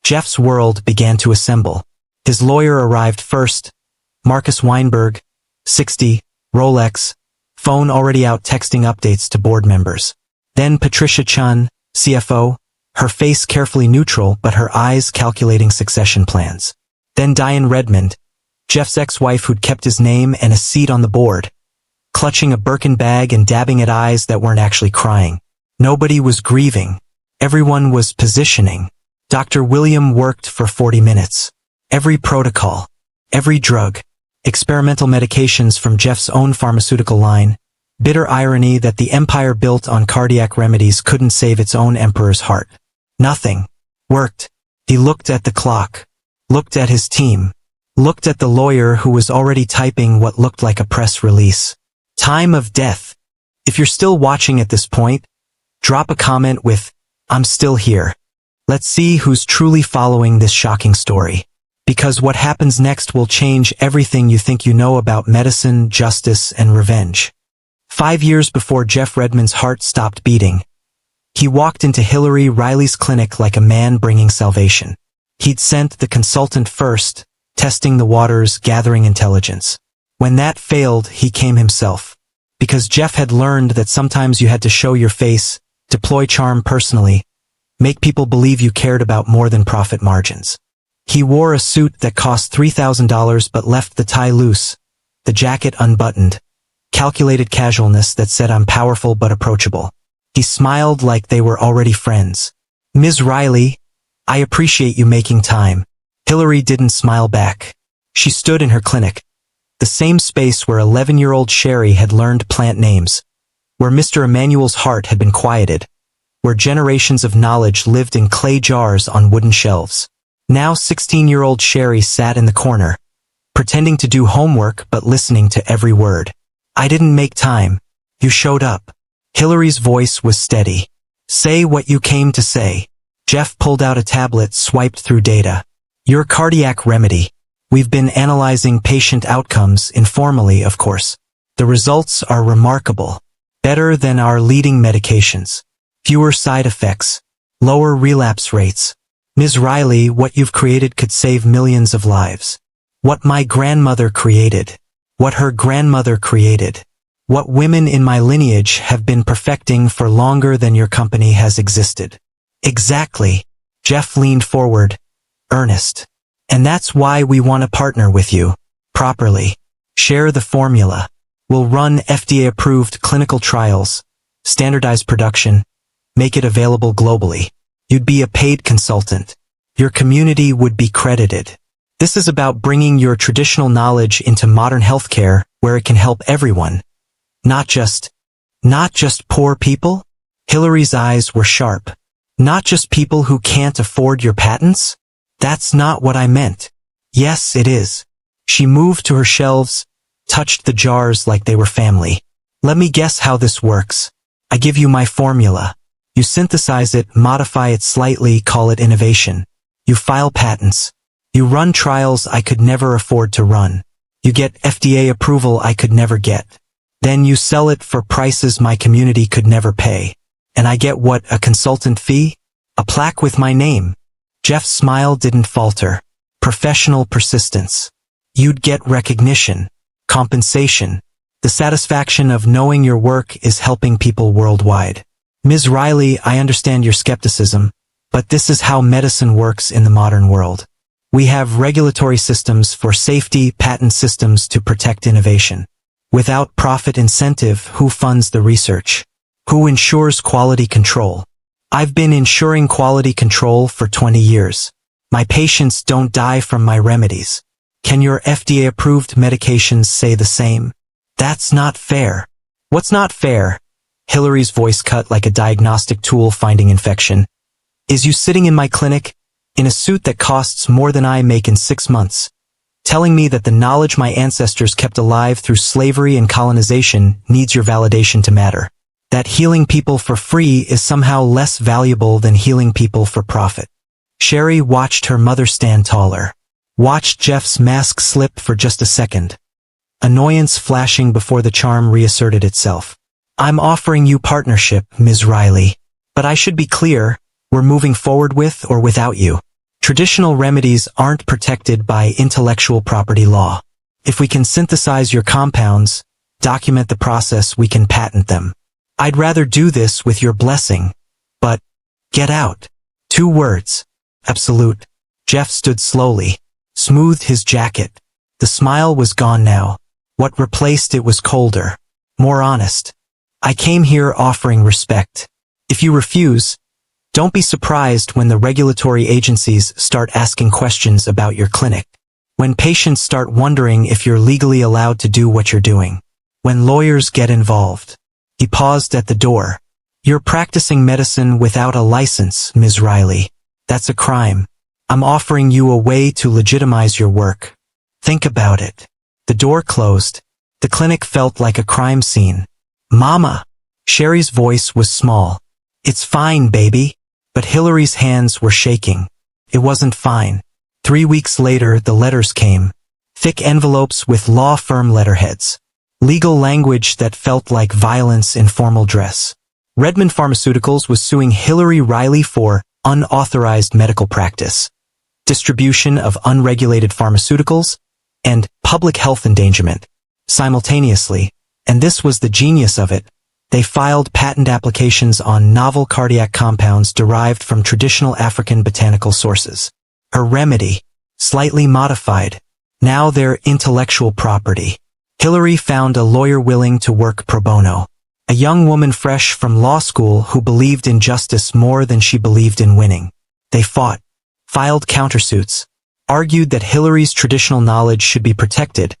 Speaker 1: Jeff's world began to assemble. His lawyer arrived first. Marcus Weinberg, 60, Rolex, phone already out texting updates to board members. Then Patricia Chun, CFO, her face carefully neutral but her eyes calculating succession plans. Then Diane Redmond, Jeff's ex-wife who'd kept his name and a seat on the board, clutching a Birkin bag and dabbing at eyes that weren't actually crying. Nobody was grieving. Everyone was positioning. Dr. William worked for 40 minutes. Every protocol, every drug, experimental medications from Jeff's own pharmaceutical line. Bitter irony that the empire built on cardiac remedies couldn't save its own emperor's heart. Nothing worked. He looked at the clock, looked at his team, looked at the lawyer who was already typing what looked like a press release. Time of death. If you're still watching at this point, drop a comment with, "I'm still here." Let's see who's truly following this shocking story. Because what happens next will change everything you think you know about medicine, justice, and revenge. 5 years before Jeff Redmond's heart stopped beating, he walked into Hillary Riley's clinic like a man bringing salvation. He'd sent the consultant first, testing the waters, gathering intelligence. When that failed, he came himself. Because Jeff had learned that sometimes you had to show your face, deploy charm personally, make people believe you cared about more than profit margins. He wore a suit that cost $3,000 but left the tie loose, the jacket unbuttoned, calculated casualness that said I'm powerful but approachable. He smiled like they were already friends. "Ms. Riley, I appreciate you making time." Hillary didn't smile back. She stood in her clinic, the same space where 11-year-old Sherry had learned plant names, where Mr. Emmanuel's heart had been quieted, where generations of knowledge lived in clay jars on wooden shelves. Now 16-year-old Sherry sat in the corner, pretending to do homework but listening to every word. "I didn't make time. You showed up." Hillary's voice was steady. "Say what you came to say." Jeff pulled out a tablet, swiped through data. "Your cardiac remedy. We've been analyzing patient outcomes, informally, of course. The results are remarkable. Better than our leading medications. Fewer side effects. Lower relapse rates. Ms. Riley, what you've created could save millions of lives. What my grandmother created. What her grandmother created. What women in my lineage have been perfecting for longer than your company has existed." "Exactly." Jeff leaned forward, earnest. "And that's why we want to partner with you. Properly. Share the formula. We'll run FDA-approved clinical trials, standardize production, make it available globally. You'd be a paid consultant. Your community would be credited. This is about bringing your traditional knowledge into modern healthcare where it can help everyone. Not just poor people?" Hillary's eyes were sharp. "Not just people who can't afford your patents? That's not what I meant." "Yes, it is." She moved to her shelves, touched the jars like they were family. "Let me guess how this works. I give you my formula. You synthesize it, modify it slightly, call it innovation. You file patents. You run trials I could never afford to run. You get FDA approval I could never get. Then you sell it for prices my community could never pay. And I get what, a consultant fee? A plaque with my name." Jeff's smile didn't falter. Professional persistence. You'd get recognition, compensation, the satisfaction of knowing your work is helping people worldwide. "Ms. Riley, I understand your skepticism, but this is how medicine works in the modern world. We have regulatory systems for safety, patent systems to protect innovation. Without profit incentive, who funds the research? Who ensures quality control? I've been ensuring quality control for 20 years. My patients don't die from my remedies. Can your FDA-approved medications say the same? That's not fair." "What's not fair?" Hillary's voice cut like a diagnostic tool finding infection. "Is you sitting in my clinic, in a suit that costs more than I make in 6 months, telling me that the knowledge my ancestors kept alive through slavery and colonization needs your validation to matter. That healing people for free is somehow less valuable than healing people for profit." Sherry watched her mother stand taller. Watched Jeff's mask slip for just a second. Annoyance flashing before the charm reasserted itself. "I'm offering you partnership, Ms. Riley. But I should be clear, we're moving forward with or without you. Traditional remedies aren't protected by intellectual property law. If we can synthesize your compounds, document the process, we can patent them. I'd rather do this with your blessing. But, get out." 2 words. Absolute. Jeff stood slowly, smoothed his jacket. The smile was gone now. What replaced it was colder, more honest. I came here offering respect. If you refuse, don't be surprised when the regulatory agencies start asking questions about your clinic. When patients start wondering if you're legally allowed to do what you're doing. When lawyers get involved. He paused at the door. You're practicing medicine without a license, Ms. Riley. That's a crime. I'm offering you a way to legitimize your work. Think about it. The door closed. The clinic felt like a crime scene. Mama! Sherry's voice was small. It's fine, baby. But Hillary's hands were shaking. It wasn't fine. 3 weeks later, the letters came. Thick envelopes with law firm letterheads. Legal language that felt like violence in formal dress. Redmond Pharmaceuticals was suing Hillary Riley for unauthorized medical practice, distribution of unregulated pharmaceuticals, and public health endangerment. Simultaneously, and this was the genius of it, they filed patent applications on novel cardiac compounds derived from traditional African botanical sources. Her remedy, slightly modified. Now they're intellectual property. Hillary found a lawyer willing to work pro bono. A young woman fresh from law school who believed in justice more than she believed in winning. They fought, filed countersuits, argued that Hillary's traditional knowledge should be protected,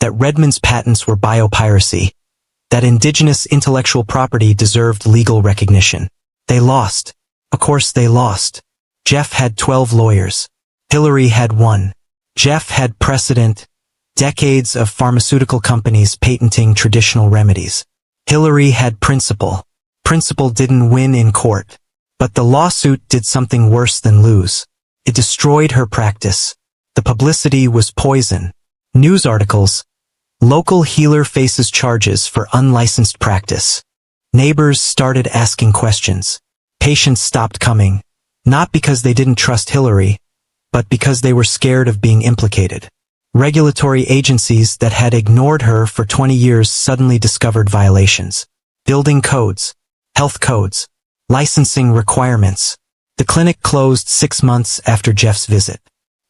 Speaker 1: that Redmond's patents were biopiracy, that indigenous intellectual property deserved legal recognition. They lost. Of course they lost. Jeff had 12 lawyers. Hillary had 1. Jeff had precedent, decades of pharmaceutical companies patenting traditional remedies. Hillary had principle. Principle didn't win in court. But the lawsuit did something worse than lose. It destroyed her practice. The publicity was poison. News articles. Local healer faces charges for unlicensed practice. Neighbors started asking questions. Patients stopped coming. Not because they didn't trust Hillary, but because they were scared of being implicated. Regulatory agencies that had ignored her for 20 years suddenly discovered violations. Building codes, health codes, licensing requirements. The clinic closed 6 months after Jeff's visit.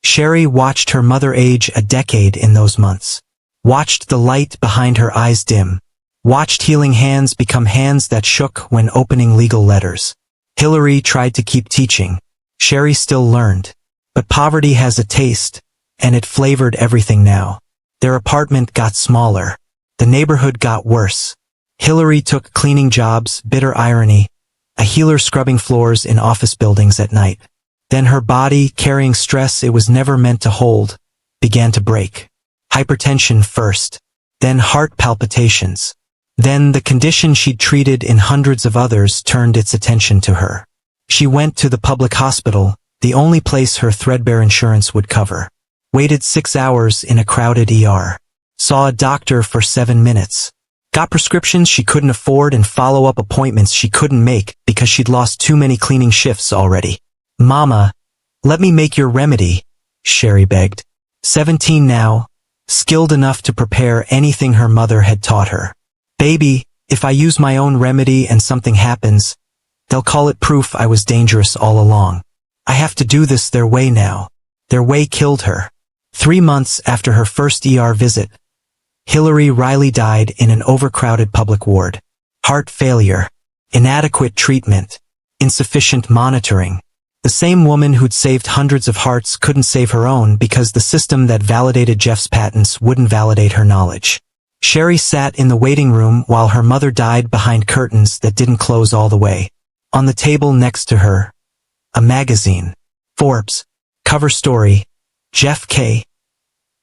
Speaker 1: Sherry watched her mother age a decade in those months. Watched the light behind her eyes dim. Watched healing hands become hands that shook when opening legal letters. Hillary tried to keep teaching. Sherry still learned. But poverty has a taste, and it flavored everything now. Their apartment got smaller. The neighborhood got worse. Hillary took cleaning jobs, bitter irony, a healer scrubbing floors in office buildings at night. Then her body, carrying stress it was never meant to hold, began to break. Hypertension first, then heart palpitations. Then the condition she'd treated in hundreds of others turned its attention to her. She went to the public hospital, the only place her threadbare insurance would cover. Waited 6 hours in a crowded ER. Saw a doctor for 7 minutes. Got prescriptions she couldn't afford and follow-up appointments she couldn't make because she'd lost too many cleaning shifts already. Mama, let me make your remedy, Sherry begged. 17 now, skilled enough to prepare anything her mother had taught her. Baby, if I use my own remedy and something happens, they'll call it proof I was dangerous all along. I have to do this their way now. Their way killed her. 3 months after her first ER visit, Hillary Riley died in an overcrowded public ward. Heart failure, inadequate treatment, insufficient monitoring. The same woman who'd saved hundreds of hearts couldn't save her own because the system that validated Jeff's patents wouldn't validate her knowledge. Sherry sat in the waiting room while her mother died behind curtains that didn't close all the way. On the table next to her, a magazine. Forbes. Cover story. Jeff K.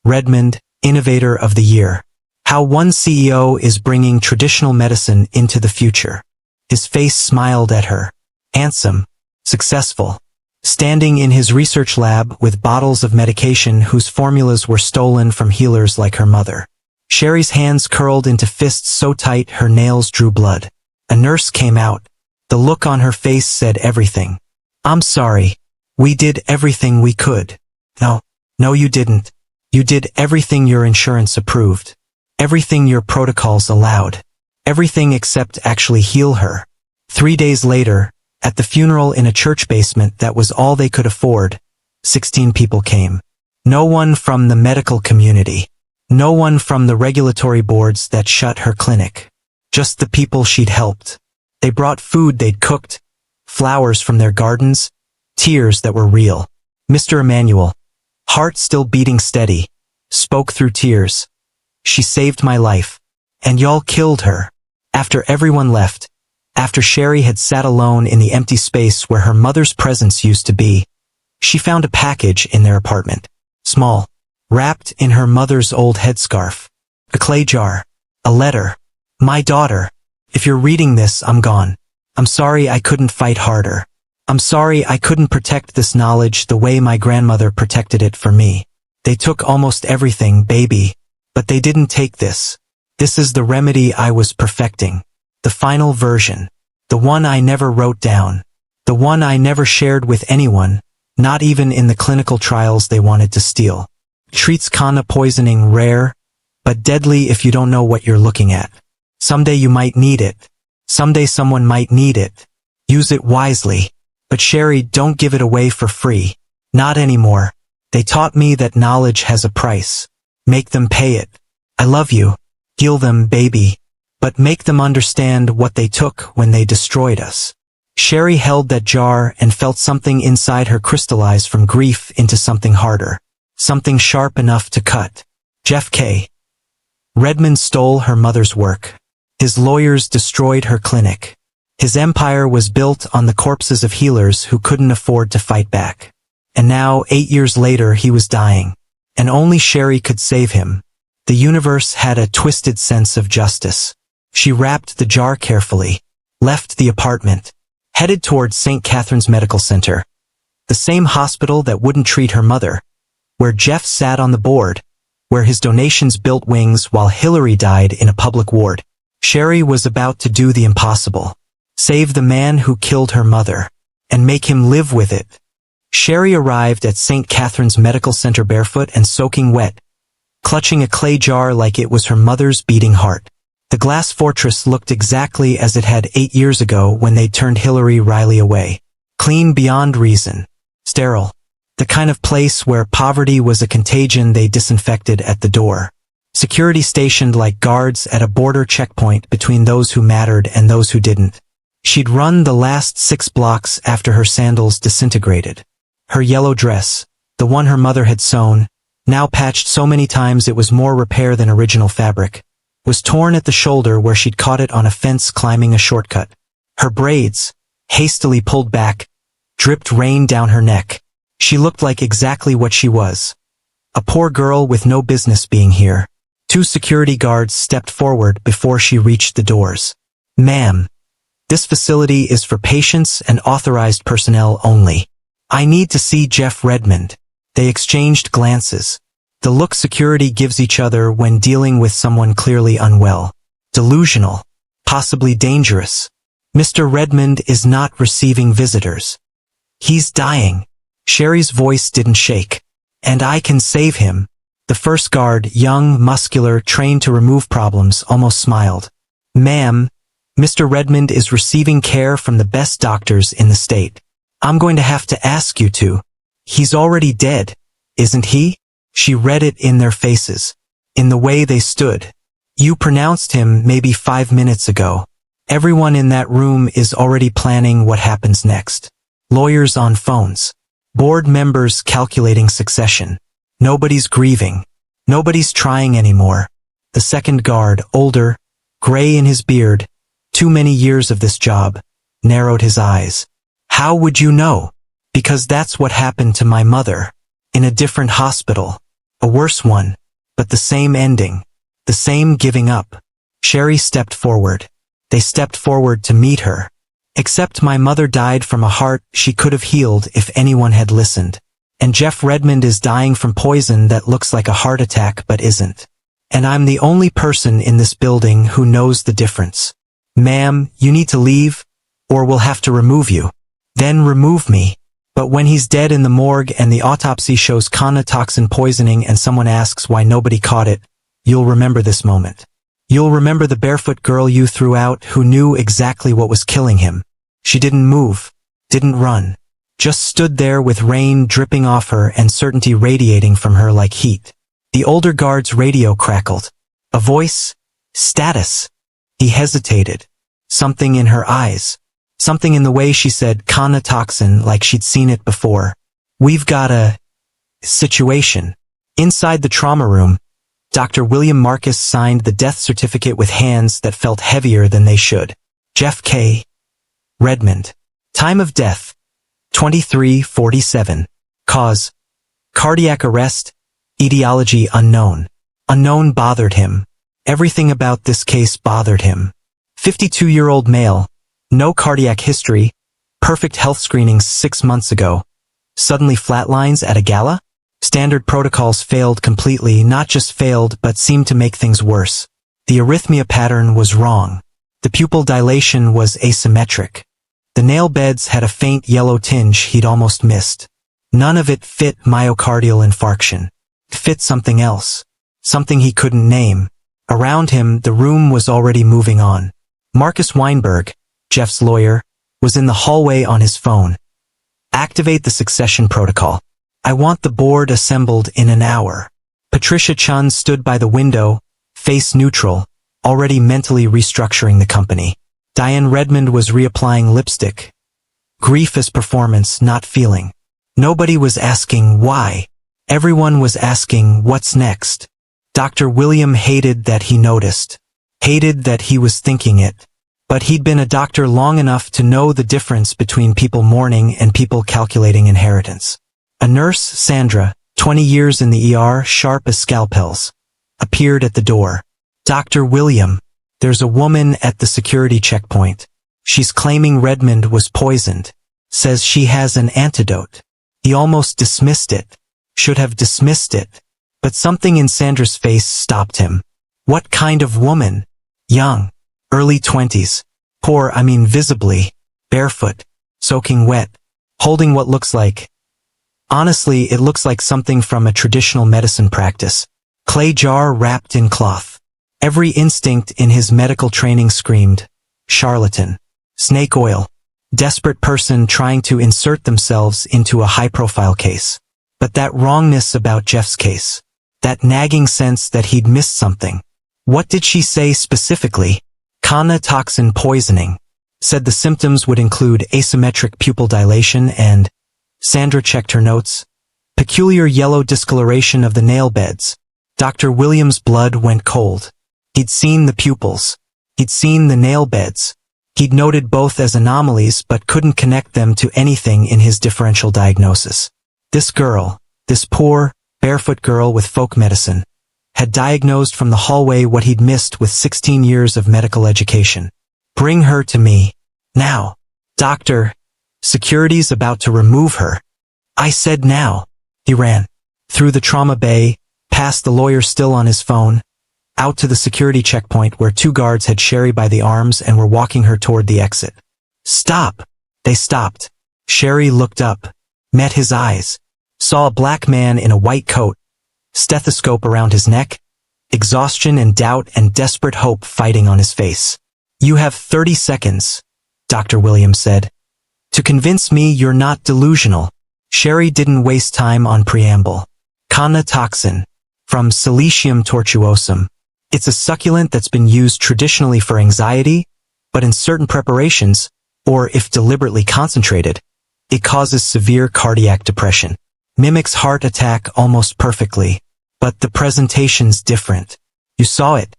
Speaker 1: Redmond, Innovator of the Year. How one CEO is bringing traditional medicine into the future. His face smiled at her. Handsome. Successful. Standing in his research lab with bottles of medication whose formulas were stolen from healers like her mother. Sherry's hands curled into fists so tight her nails drew blood. A nurse came out. The look on her face said everything. I'm sorry. We did everything we could. No, you didn't. You did everything your insurance approved. Everything your protocols allowed. Everything except actually heal her. 3 days later, At the funeral in a church basement that was all they could afford, 16 people came. No one from the medical community. No one from the regulatory boards that shut her clinic. Just the people she'd helped. They brought food they'd cooked, flowers from their gardens, tears that were real. Mr. Emmanuel, heart still beating steady, spoke through tears. She saved my life. And y'all killed her. After everyone left, after Sherry had sat alone in the empty space where her mother's presence used to be, she found a package in their apartment. Small, wrapped in her mother's old headscarf. A clay jar. A letter. My daughter, if you're reading this, I'm gone. I'm sorry I couldn't fight harder. I'm sorry I couldn't protect this knowledge the way my grandmother protected it for me. They took almost everything, baby. But they didn't take this. This is the remedy I was perfecting. The final version. The one I never wrote down. The one I never shared with anyone, not even in the clinical trials they wanted to steal. Treats kanna poisoning rare, but deadly if you don't know what you're looking at. Someday you might need it. Someday someone might need it. Use it wisely. But Sherry, don't give it away for free. Not anymore. They taught me that knowledge has a price. Make them pay it. I love you. Heal them, baby. But make them understand what they took when they destroyed us. Sherry held that jar and felt something inside her crystallize from grief into something harder. Something sharp enough to cut. Jeff K. Redmond stole her mother's work. His lawyers destroyed her clinic. His empire was built on the corpses of healers who couldn't afford to fight back. And now, 8 years later, he was dying. And only Sherry could save him. The universe had a twisted sense of justice. She wrapped the jar carefully, left the apartment, headed towards St. Catherine's Medical Center, the same hospital that wouldn't treat her mother, where Jeff sat on the board, where his donations built wings while Hillary died in a public ward. Sherry was about to do the impossible. Save the man who killed her mother, and make him live with it. Sherry arrived at St. Catherine's Medical Center barefoot and soaking wet, clutching a clay jar like it was her mother's beating heart. The glass fortress looked exactly as it had 8 years ago when they turned Hillary Riley away. Clean beyond reason. Sterile. The kind of place where poverty was a contagion they disinfected at the door. Security stationed like guards at a border checkpoint between those who mattered and those who didn't. She'd run the last 6 blocks after her sandals disintegrated. Her yellow dress, the one her mother had sewn, now patched so many times it was more repair than original fabric, was torn at the shoulder where she'd caught it on a fence climbing a shortcut. Her braids, hastily pulled back, dripped rain down her neck. She looked like exactly what she was. A poor girl with no business being here. 2 security guards stepped forward before she reached the doors. Ma'am, this facility is for patients and authorized personnel only. I need to see Jeff Redmond. They exchanged glances. The look security gives each other when dealing with someone clearly unwell. Delusional. Possibly dangerous. Mr. Redmond is not receiving visitors. He's dying. Sherry's voice didn't shake. And I can save him. The first guard, young, muscular, trained to remove problems, almost smiled. Ma'am, Mr. Redmond is receiving care from the best doctors in the state. I'm going to have to ask you to. He's already dead, isn't he? She read it in their faces, in the way they stood. You pronounced him maybe 5 minutes ago. Everyone in that room is already planning what happens next. Lawyers on phones. Board members calculating succession. Nobody's grieving. Nobody's trying anymore. The second guard, older, gray in his beard, too many years of this job, narrowed his eyes. How would you know? Because that's what happened to my mother. In a different hospital. A worse one. But the same ending. The same giving up. Sherry stepped forward. They stepped forward to meet her. Except my mother died from a heart she could have healed if anyone had listened. And Jeff Redmond is dying from poison that looks like a heart attack but isn't. And I'm the only person in this building who knows the difference. Ma'am, you need to leave, or we'll have to remove you. Then remove me. But when he's dead in the morgue and the autopsy shows kanna toxin poisoning and someone asks why nobody caught it, you'll remember this moment. You'll remember the barefoot girl you threw out who knew exactly what was killing him. She didn't move, didn't run, just stood there with rain dripping off her and certainty radiating from her like heat. The older guard's radio crackled. A voice? Status. He hesitated. Something in her eyes. Something in the way she said toxin like she'd seen it before. We've got a situation. Inside the trauma room, Dr. William Marcus signed the death certificate with hands that felt heavier than they should. Jeff K. Redmond. Time of death, 23:47. Cause, cardiac arrest, etiology unknown. Unknown bothered him. Everything about this case bothered him. 52-year-old male, no cardiac history, perfect health screenings 6 months ago. Suddenly flatlines at a gala? Standard protocols failed completely, not just failed but seemed to make things worse. The arrhythmia pattern was wrong. The pupil dilation was asymmetric. The nail beds had a faint yellow tinge he'd almost missed. None of it fit myocardial infarction. It fit something else. Something he couldn't name. Around him, the room was already moving on. Marcus Weinberg, Jeff's lawyer, was in the hallway on his phone. Activate the succession protocol. I want the board assembled in an hour. Patricia Chun stood by the window, face neutral, already mentally restructuring the company. Diane Redmond was reapplying lipstick. Grief as performance, not feeling. Nobody was asking why. Everyone was asking what's next. Dr. William hated that he noticed. Hated that he was thinking it. But he'd been a doctor long enough to know the difference between people mourning and people calculating inheritance. A nurse, Sandra, 20 years in the ER, sharp as scalpels, appeared at the door. Dr. William, there's a woman at the security checkpoint. She's claiming Redmond was poisoned. Says she has an antidote. He almost dismissed it. Should have dismissed it. But something in Sandra's face stopped him. What kind of woman? Young. Early 20s. Poor, visibly. Barefoot. Soaking wet. Holding what looks like. Honestly, it looks like something from a traditional medicine practice. Clay jar wrapped in cloth. Every instinct in his medical training screamed, charlatan. Snake oil. Desperate person trying to insert themselves into a high-profile case. But that wrongness about Jeff's case. That nagging sense that he'd missed something. What did she say specifically? Toxin poisoning. Said the symptoms would include asymmetric pupil dilation and... Sandra checked her notes. Peculiar yellow discoloration of the nail beds. Dr. Williams' blood went cold. He'd seen the pupils. He'd seen the nail beds. He'd noted both as anomalies but couldn't connect them to anything in his differential diagnosis. This girl, this poor, barefoot girl with folk medicine, had diagnosed from the hallway what he'd missed with 16 years of medical education. Bring her to me. Now. Doctor. Security's about to remove her. I said now. He ran. Through the trauma bay, past the lawyer still on his phone, out to the security checkpoint where 2 guards had Sherry by the arms and were walking her toward the exit. Stop! They stopped. Sherry looked up, met his eyes, saw a black man in a white coat, stethoscope around his neck, exhaustion and doubt and desperate hope fighting on his face. You have 30 seconds, Dr. Williams said. To convince me you're not delusional. Sherry didn't waste time on preamble. Toxin. From Silicium tortuosum. It's a succulent that's been used traditionally for anxiety, but in certain preparations, or if deliberately concentrated, it causes severe cardiac depression. Mimics heart attack almost perfectly. But the presentation's different. You saw it,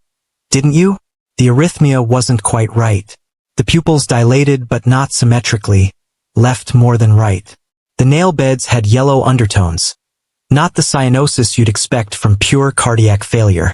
Speaker 1: didn't you? The arrhythmia wasn't quite right. The pupils dilated but not symmetrically. Left more than right. The nail beds had yellow undertones. Not the cyanosis you'd expect from pure cardiac failure.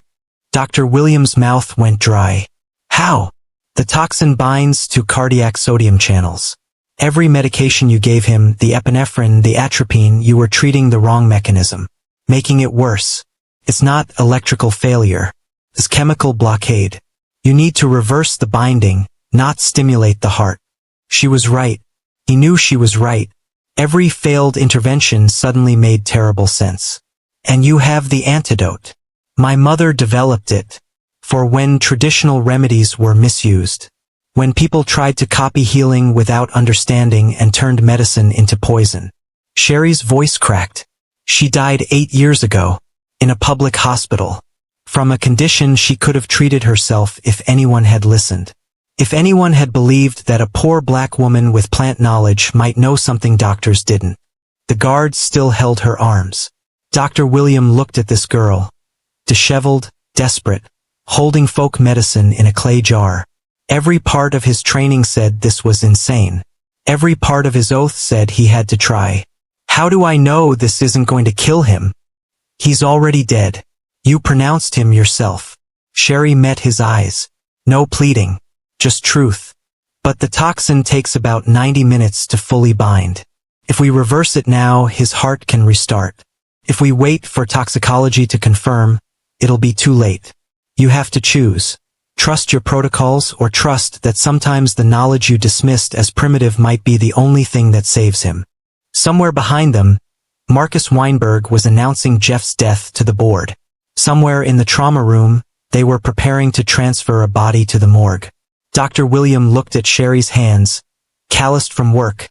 Speaker 1: Dr. Williams' mouth went dry. How? The toxin binds to cardiac sodium channels. Every medication you gave him, the epinephrine, the atropine, you were treating the wrong mechanism. Making it worse. It's not electrical failure. It's chemical blockade. You need to reverse the binding, not stimulate the heart. She was right. He knew she was right. Every failed intervention suddenly made terrible sense. And you have the antidote. My mother developed it. For when traditional remedies were misused. when people tried to copy healing without understanding and turned medicine into poison. Sherry's voice cracked. She died 8 years ago, in a public hospital, from a condition she could have treated herself if anyone had listened. If anyone had believed that a poor black woman with plant knowledge might know something doctors didn't. The guards still held her arms. Dr. William looked at this girl, disheveled, desperate, holding folk medicine in a clay jar. Every part of his training said this was insane. Every part of his oath said he had to try. How do I know this isn't going to kill him? He's already dead. You pronounced him yourself. Sherry met his eyes. No pleading, just truth. But the toxin takes about 90 minutes to fully bind. If we reverse it now, his heart can restart. If we wait for toxicology to confirm, it'll be too late. You have to choose. Trust your protocols or trust that sometimes the knowledge you dismissed as primitive might be the only thing that saves him. Somewhere behind them, Marcus Weinberg was announcing Jeff's death to the board. Somewhere in the trauma room, they were preparing to transfer a body to the morgue. Dr. William looked at Sherry's hands, calloused from work,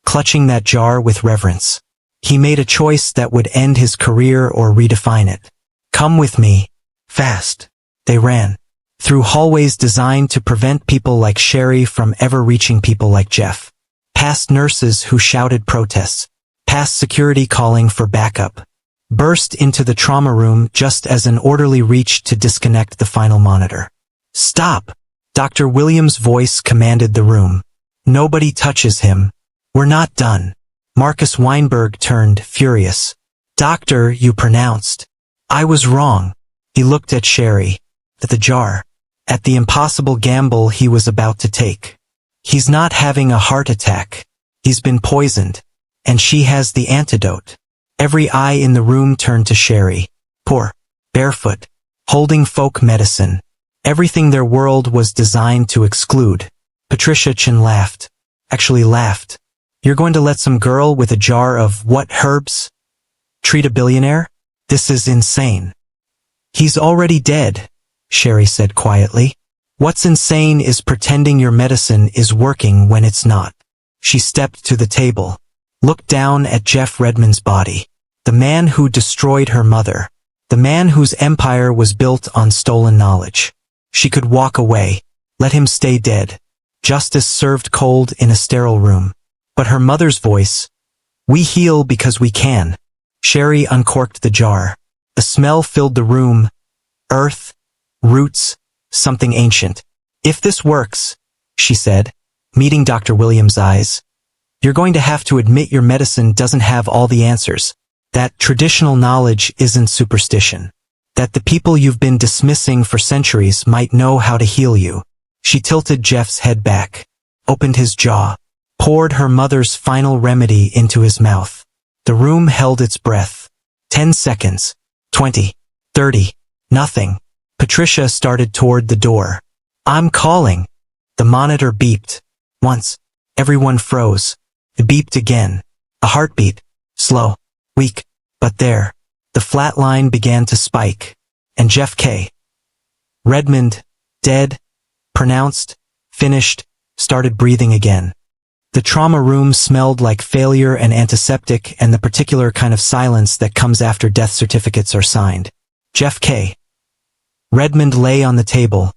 Speaker 1: clutching that jar with reverence. He made a choice that would end his career or redefine it. Come with me. Fast. They ran. Through hallways designed to prevent people like Sherry from ever reaching people like Jeff. Past nurses who shouted protests. Past security calling for backup. Burst into the trauma room just as an orderly reached to disconnect the final monitor. Stop! Dr. Williams' voice commanded the room. Nobody touches him. We're not done. Marcus Weinberg turned, furious. Doctor, you pronounced. I was wrong. He looked at Sherry. At the jar. At the impossible gamble he was about to take. He's not having a heart attack. He's been poisoned. And she has the antidote. Every eye in the room turned to Sherry. Poor. Barefoot. Holding folk medicine. Everything their world was designed to exclude. Patricia Chin laughed. Actually laughed. You're going to let some girl with a jar of what herbs treat a billionaire? This is insane. He's already dead, Sherry said quietly. What's insane is pretending your medicine is working when it's not. She stepped to the table, looked down at Jeff Redmond's body. The man who destroyed her mother. The man whose empire was built on stolen knowledge. She could walk away, let him stay dead. Justice served cold in a sterile room. But her mother's voice, we heal because we can. Sherry uncorked the jar. A smell filled the room. Earth, roots, something ancient. If this works, she said, meeting Dr. Williams' eyes, you're going to have to admit your medicine doesn't have all the answers. That traditional knowledge isn't superstition. That the people you've been dismissing for centuries might know how to heal you. She tilted Jeff's head back, opened his jaw, poured her mother's final remedy into his mouth. The room held its breath. 10 seconds. 20. 30. Nothing. Patricia started toward the door. I'm calling. The monitor beeped. Once. Everyone froze. It beeped again. A heartbeat. Slow. Weak. But there. The flat line began to spike. And Jeff K. Redmond, dead, pronounced, finished, started breathing again. The trauma room smelled like failure and antiseptic and the particular kind of silence that comes after death certificates are signed. Jeff K. Redmond lay on the table,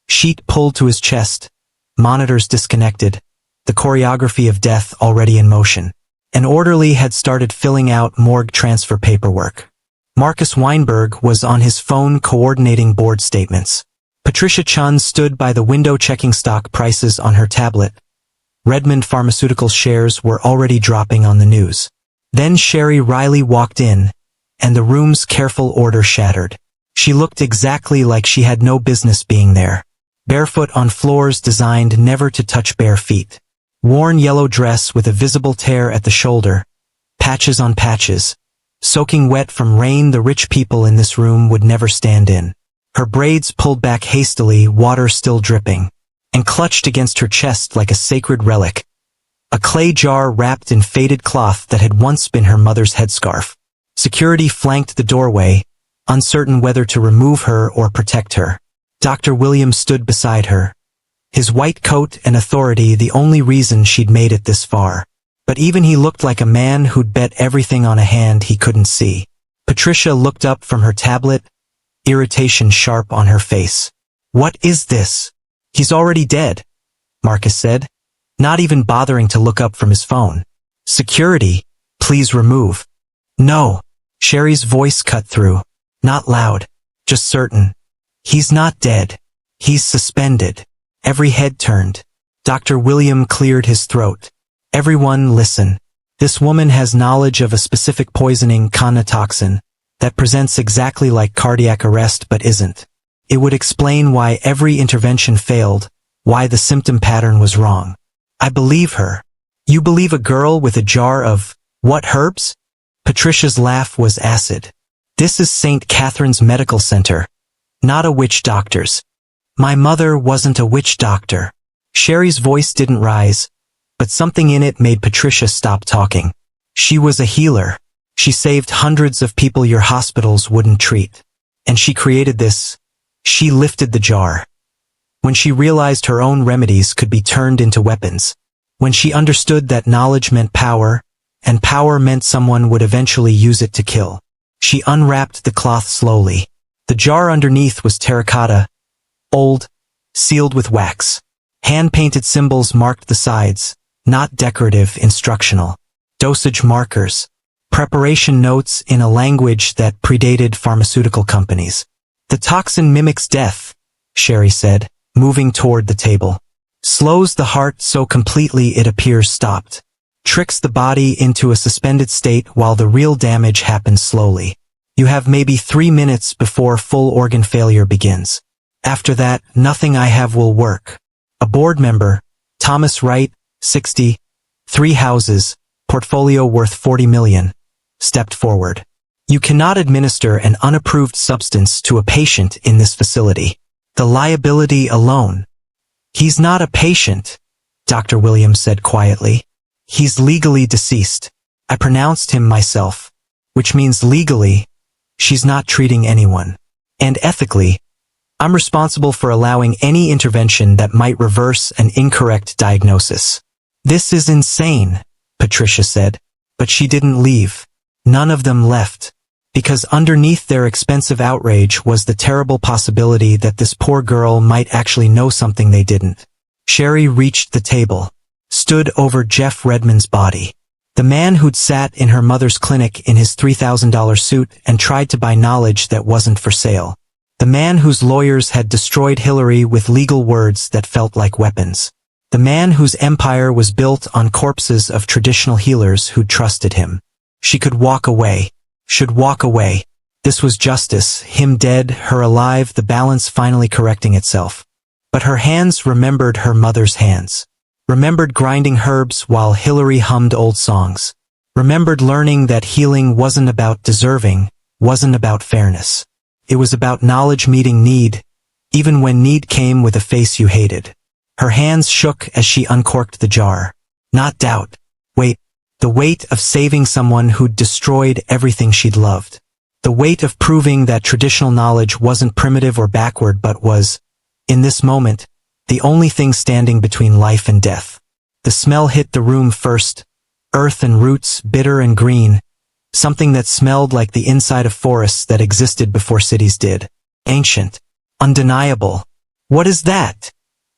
Speaker 1: sheet pulled to his chest, monitors disconnected, the choreography of death already in motion. An orderly had started filling out morgue transfer paperwork. Marcus Weinberg was on his phone coordinating board statements. Patricia Chun stood by the window checking stock prices on her tablet. Redmond Pharmaceuticals shares were already dropping on the news. Then Sherry Riley walked in, and the room's careful order shattered. She looked exactly like she had no business being there. Barefoot on floors designed never to touch bare feet. Worn yellow dress with a visible tear at the shoulder. Patches on patches. Soaking wet from rain the rich people in this room would never stand in. Her braids pulled back hastily, water still dripping, and clutched against her chest like a sacred relic. A clay jar wrapped in faded cloth that had once been her mother's headscarf. Security flanked the doorway, uncertain whether to remove her or protect her. Dr. Williams stood beside her, His white coat and authority the only reason she'd made it this far. But even he looked like a man who'd bet everything on a hand he couldn't see. Patricia looked up from her tablet, irritation sharp on her face. What is this? He's already dead, Marcus said, not even bothering to look up from his phone. Security, please remove. No, Sherry's voice cut through. Not loud, just certain. He's not dead. He's suspended. Every head turned. Dr. William cleared his throat. Everyone listen. This woman has knowledge of a specific poisoning, conotoxin, that presents exactly like cardiac arrest but isn't. It would explain why every intervention failed, why the symptom pattern was wrong. I believe her. You believe a girl with a jar of, what herbs? Patricia's laugh was acid. This is St. Catherine's Medical Center, not a witch doctor's. My mother wasn't a witch doctor. Sherry's voice didn't rise, but something in it made Patricia stop talking. She was a healer. She saved hundreds of people your hospitals wouldn't treat. And she created this. She lifted the jar. When she realized her own remedies could be turned into weapons. When she understood that knowledge meant power, and power meant someone would eventually use it to kill. She unwrapped the cloth slowly. The jar underneath was terracotta, old, sealed with wax. Hand-painted symbols marked the sides, not decorative, instructional. Dosage markers. Preparation notes in a language that predated pharmaceutical companies. The toxin mimics death, Sherry said, moving toward the table. Slows the heart so completely it appears stopped. Tricks the body into a suspended state while the real damage happens slowly. You have maybe 3 minutes before full organ failure begins. After that, nothing I have will work. A board member, Thomas Wright, 60, 3 houses, portfolio worth 40 million, stepped forward. You cannot administer an unapproved substance to a patient in this facility. The liability alone. He's not a patient, Dr. Williams said quietly. He's legally deceased. I pronounced him myself, which means legally, she's not treating anyone. And ethically, I'm responsible for allowing any intervention that might reverse an incorrect diagnosis. This is insane, Patricia said, but she didn't leave. None of them left. Because underneath their expensive outrage was the terrible possibility that this poor girl might actually know something they didn't. Sherry reached the table, stood over Jeff Redmond's body. The man who'd sat in her mother's clinic in his $3,000 suit and tried to buy knowledge that wasn't for sale. The man whose lawyers had destroyed Hillary with legal words that felt like weapons. The man whose empire was built on corpses of traditional healers who'd trusted him. She could walk away. Should walk away. This was justice, him dead, her alive, the balance finally correcting itself. But her hands remembered her mother's hands. Remembered grinding herbs while Hillary hummed old songs. Remembered learning that healing wasn't about deserving, wasn't about fairness. It was about knowledge meeting need, even when need came with a face you hated. Her hands shook as she uncorked the jar. Not doubt. Wait. The weight of saving someone who'd destroyed everything she'd loved. The weight of proving that traditional knowledge wasn't primitive or backward but was, in this moment, the only thing standing between life and death. The smell hit the room first, earth and roots, bitter and green, something that smelled like the inside of forests that existed before cities did. Ancient. Undeniable. What is that?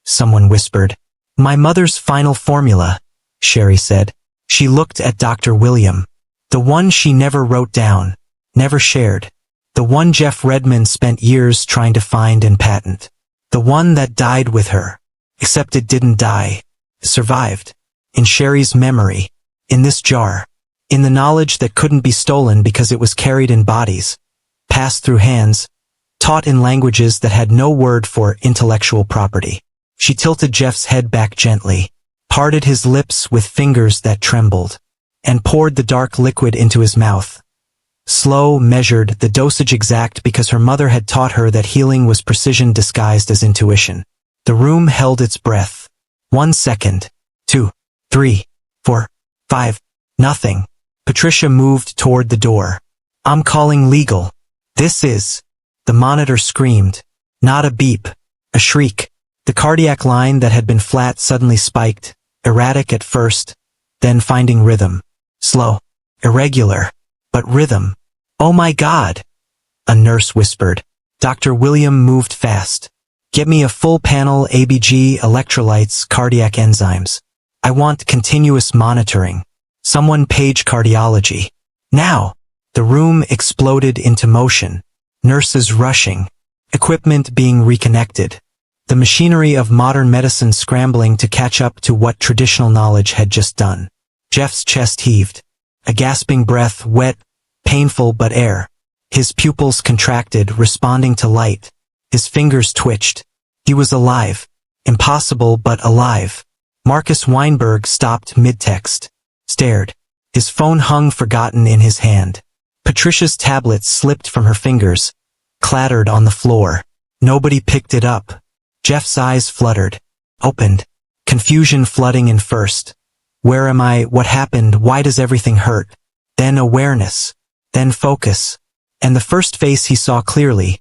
Speaker 1: Someone whispered. My mother's final formula, Sherry said. She looked at Dr. William. The one she never wrote down, never shared. The one Jeff Redmond spent years trying to find and patent. The one that died with her. Except it didn't die. It survived. In Sherry's memory. In this jar. In the knowledge that couldn't be stolen because it was carried in bodies. Passed through hands. Taught in languages that had no word for intellectual property. She tilted Jeff's head back gently. Parted his lips with fingers that trembled, and poured the dark liquid into his mouth. Slow, measured, the dosage exact because her mother had taught her that healing was precision disguised as intuition. The room held its breath. 1 second. 2, 3, 4, 5. Nothing. Patricia moved toward the door. I'm calling legal. This is. The monitor screamed. Not a beep. A shriek. The cardiac line that had been flat suddenly spiked, erratic at first, then finding rhythm. Slow, irregular, but rhythm. "Oh my God!" a nurse whispered. Dr. William moved fast. "Get me a full panel ABG, electrolytes, cardiac enzymes. I want continuous monitoring. Someone page cardiology. Now!" The room exploded into motion. Nurses rushing. Equipment being reconnected. The machinery of modern medicine scrambling to catch up to what traditional knowledge had just done. Jeff's chest heaved. A gasping breath, wet, painful but air. His pupils contracted, responding to light. His fingers twitched. He was alive. Impossible but alive. Marcus Weinberg stopped mid-text. Stared. His phone hung forgotten in his hand. Patricia's tablet slipped from her fingers. Clattered on the floor. Nobody picked it up. Jeff's eyes fluttered. Opened. Confusion flooding in first. Where am I? What happened? Why does everything hurt? Then awareness. Then focus. And the first face he saw clearly,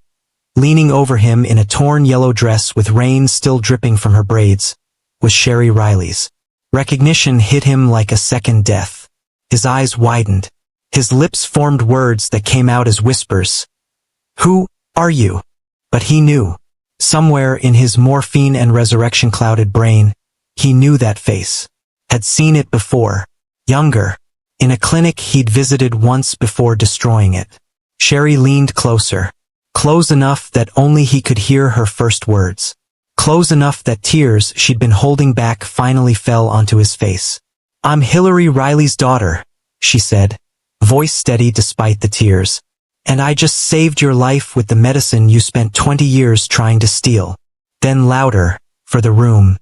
Speaker 1: leaning over him in a torn yellow dress with rain still dripping from her braids, was Sherry Riley's. Recognition hit him like a second death. His eyes widened. His lips formed words that came out as whispers. "Who are you?" But he knew. Somewhere in his morphine and resurrection-clouded brain, he knew that face. Had seen it before. Younger. In a clinic he'd visited once before destroying it. Sherry leaned closer. Close enough that only he could hear her first words. Close enough that tears she'd been holding back finally fell onto his face. "I'm Hillary Riley's daughter," she said, voice steady despite the tears. "And I just saved your life with the medicine you spent 20 years trying to steal." Then louder, for the room.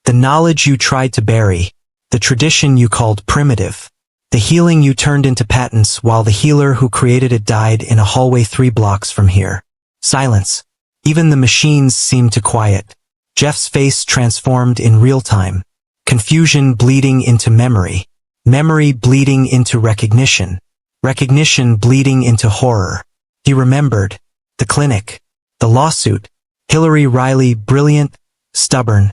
Speaker 1: "The knowledge you tried to bury. The tradition you called primitive. The healing you turned into patents while the healer who created it died in a hallway 3 blocks from here." Silence. Even the machines seemed to quiet. Jeff's face transformed in real time. Confusion bleeding into memory. Memory bleeding into recognition. Recognition bleeding into horror. He remembered. The clinic. The lawsuit. Hillary Riley, brilliant, stubborn,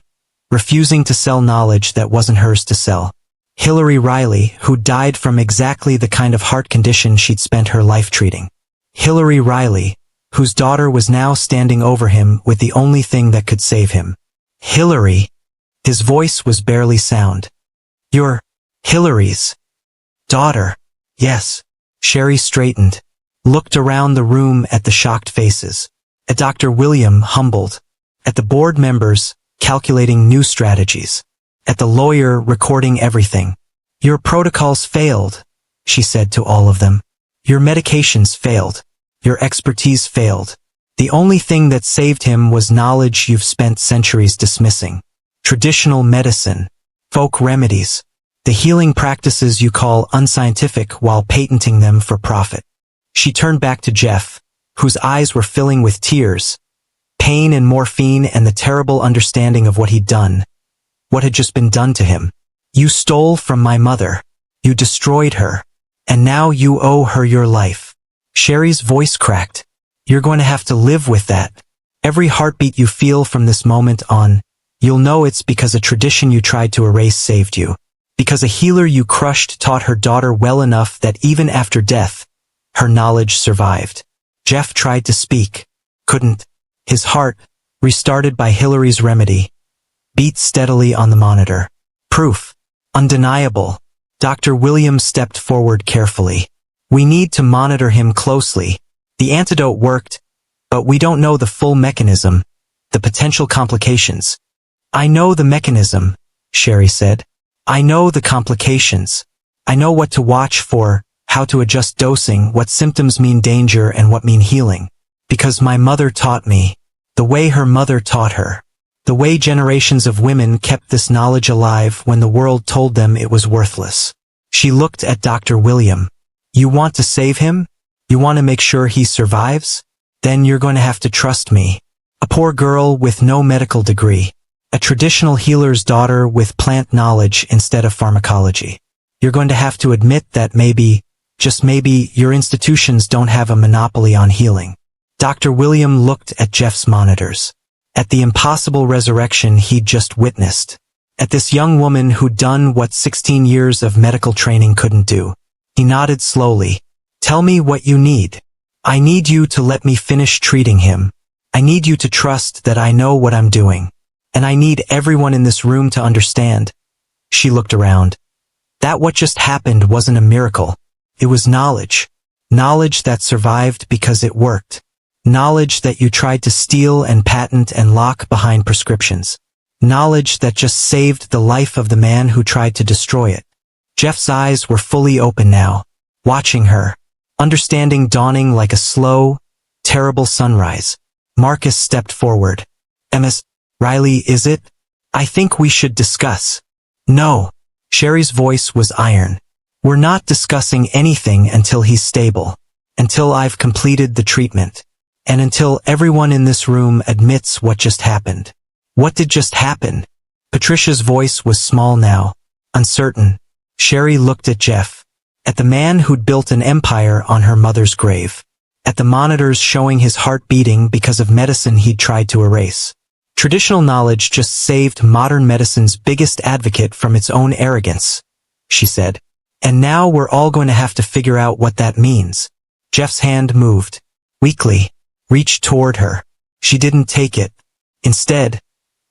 Speaker 1: refusing to sell knowledge that wasn't hers to sell. Hillary Riley, who died from exactly the kind of heart condition she'd spent her life treating. Hillary Riley, whose daughter was now standing over him with the only thing that could save him. Hillary. His voice was barely sound. "You're Hillary's daughter." "Yes." Sherry straightened, looked around the room at the shocked faces. At Dr. William, humbled. At the board members, calculating new strategies. At the lawyer, recording everything. "Your protocols failed," she said to all of them. "Your medications failed. Your expertise failed. The only thing that saved him was knowledge you've spent centuries dismissing. Traditional medicine. Folk remedies. The healing practices you call unscientific while patenting them for profit." She turned back to Jeff, whose eyes were filling with tears. Pain and morphine and the terrible understanding of what he'd done. What had just been done to him. "You stole from my mother. You destroyed her. And now you owe her your life." Sherry's voice cracked. "You're going to have to live with that. Every heartbeat you feel from this moment on, you'll know it's because a tradition you tried to erase saved you. Because a healer you crushed taught her daughter well enough that even after death, her knowledge survived." Jeff tried to speak. Couldn't. His heart, restarted by Hillary's remedy, beat steadily on the monitor. Proof. Undeniable. Dr. Williams stepped forward carefully. "We need to monitor him closely. The antidote worked, but we don't know the full mechanism, the potential complications." "I know the mechanism," Sherry said. "I know the complications. I know what to watch for, how to adjust dosing, what symptoms mean danger and what mean healing. Because my mother taught me. The way her mother taught her. The way generations of women kept this knowledge alive when the world told them it was worthless." She looked at Dr. William. "You want to save him? You want to make sure he survives? Then you're going to have to trust me. A poor girl with no medical degree. A traditional healer's daughter with plant knowledge instead of pharmacology. You're going to have to admit that maybe, just maybe, your institutions don't have a monopoly on healing." Dr. William looked at Jeff's monitors. at the impossible resurrection he'd just witnessed, at this young woman who'd done what 16 years of medical training couldn't do. He nodded slowly. "Tell me what you need. I need you to let me finish treating him. I need you to trust that I know what I'm doing. And I need everyone in this room to understand." She looked around. That what just happened wasn't a miracle. It was knowledge. Knowledge that survived because it worked. Knowledge that you tried to steal and patent and lock behind prescriptions. Knowledge that just saved the life of the man who tried to destroy it. Jeff's eyes were fully open now, watching her, understanding dawning like a slow, terrible sunrise. Marcus stepped forward. "Ms. Riley, is it? I think we should discuss." "No." Sherry's voice was iron. "We're not discussing anything until he's stable. Until I've completed the treatment. And until everyone in this room admits what just happened." "What did just happen?" Patricia's voice was small now, uncertain. Sherry looked at Jeff. At the man who'd built an empire on her mother's grave. At the monitors showing his heart beating because of medicine he'd tried to erase. Traditional knowledge just saved modern medicine's biggest advocate from its own arrogance, she said. "And now we're all going to have to figure out what that means." Jeff's hand moved, weakly, reached toward her. She didn't take it. Instead,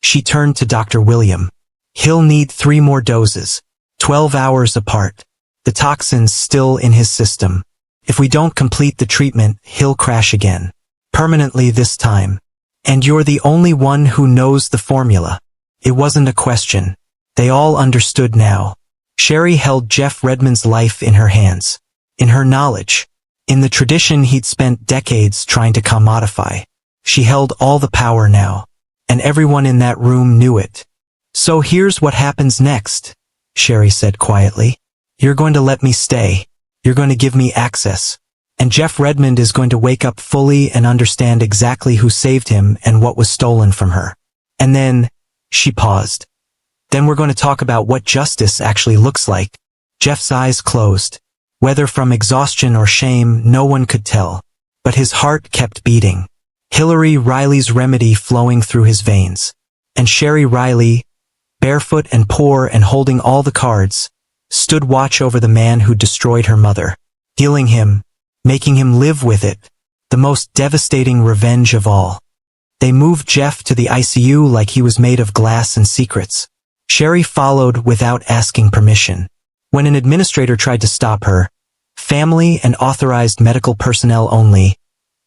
Speaker 1: she turned to Dr. William. "He'll need 3 more doses, 12 hours apart. The toxin's still in his system. If we don't complete the treatment, he'll crash again. Permanently this time. And you're the only one who knows the formula." It wasn't a question. They all understood now. Sherry held Jeff Redmond's life in her hands. In her knowledge. In the tradition he'd spent decades trying to commodify. She held all the power now. And everyone in that room knew it. "So here's what happens next," Sherry said quietly. "You're going to let me stay. You're going to give me access. And Jeff Redmond is going to wake up fully and understand exactly who saved him and what was stolen from her. And then," she paused. "Then we're going to talk about what justice actually looks like." Jeff's eyes closed. Whether from exhaustion or shame, no one could tell. But his heart kept beating. Hillary Riley's remedy flowing through his veins. And Sherry Riley, barefoot and poor and holding all the cards, stood watch over the man who destroyed her mother, healing him, making him live with it, the most devastating revenge of all. They moved Jeff to the ICU like he was made of glass and secrets. Sherry followed without asking permission. When an administrator tried to stop her, family and authorized medical personnel only,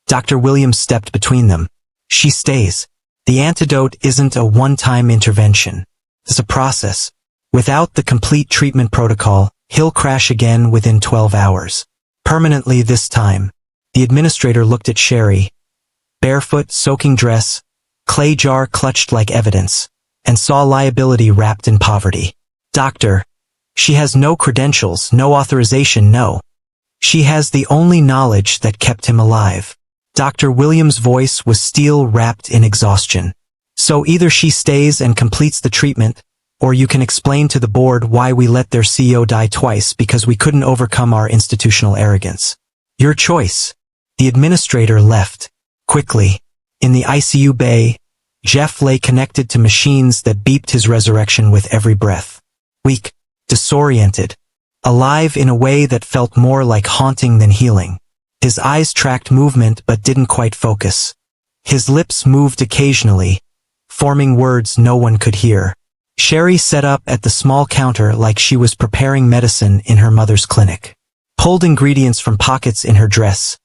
Speaker 1: Dr. Williams stepped between them. "She stays. The antidote isn't a one-time intervention. It's a process. Without the complete treatment protocol, he'll crash again within 12 hours. Permanently this time." The administrator looked at Sherry. Barefoot, soaking dress, clay jar clutched like evidence, and saw liability wrapped in poverty. "Doctor, she has no credentials, no authorization, no. She has the only knowledge that kept him alive." Dr. Williams' voice was steel wrapped in exhaustion. "So either she stays and completes the treatment, or you can explain to the board why we let their CEO die twice because we couldn't overcome our institutional arrogance. Your choice." The administrator left. Quickly. In the ICU bay, Jeff lay connected to machines that beeped his resurrection with every breath. Weak, disoriented, alive in a way that felt more like haunting than healing. His eyes tracked movement but didn't quite focus. His lips moved occasionally, forming words no one could hear. Sherry sat up at the small counter like she was preparing medicine in her mother's clinic. Pulled ingredients from pockets in her dress.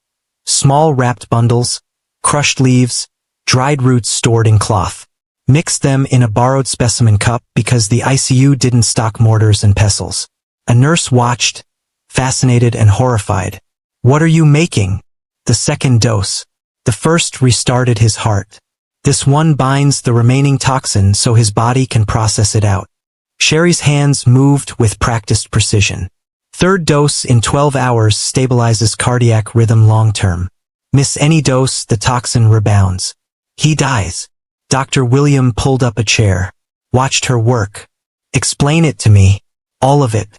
Speaker 1: Small wrapped bundles, crushed leaves, dried roots stored in cloth. Mixed them in a borrowed specimen cup because the ICU didn't stock mortars and pestles. A nurse watched, fascinated and horrified. "What are you making?" "The second dose. The first restarted his heart. This one binds the remaining toxin so his body can process it out." Sherry's hands moved with practiced precision. "Third dose in 12 hours stabilizes cardiac rhythm long-term. Miss any dose, the toxin rebounds. He dies." Dr. William pulled up a chair, watched her work. "Explain it to me. All of it.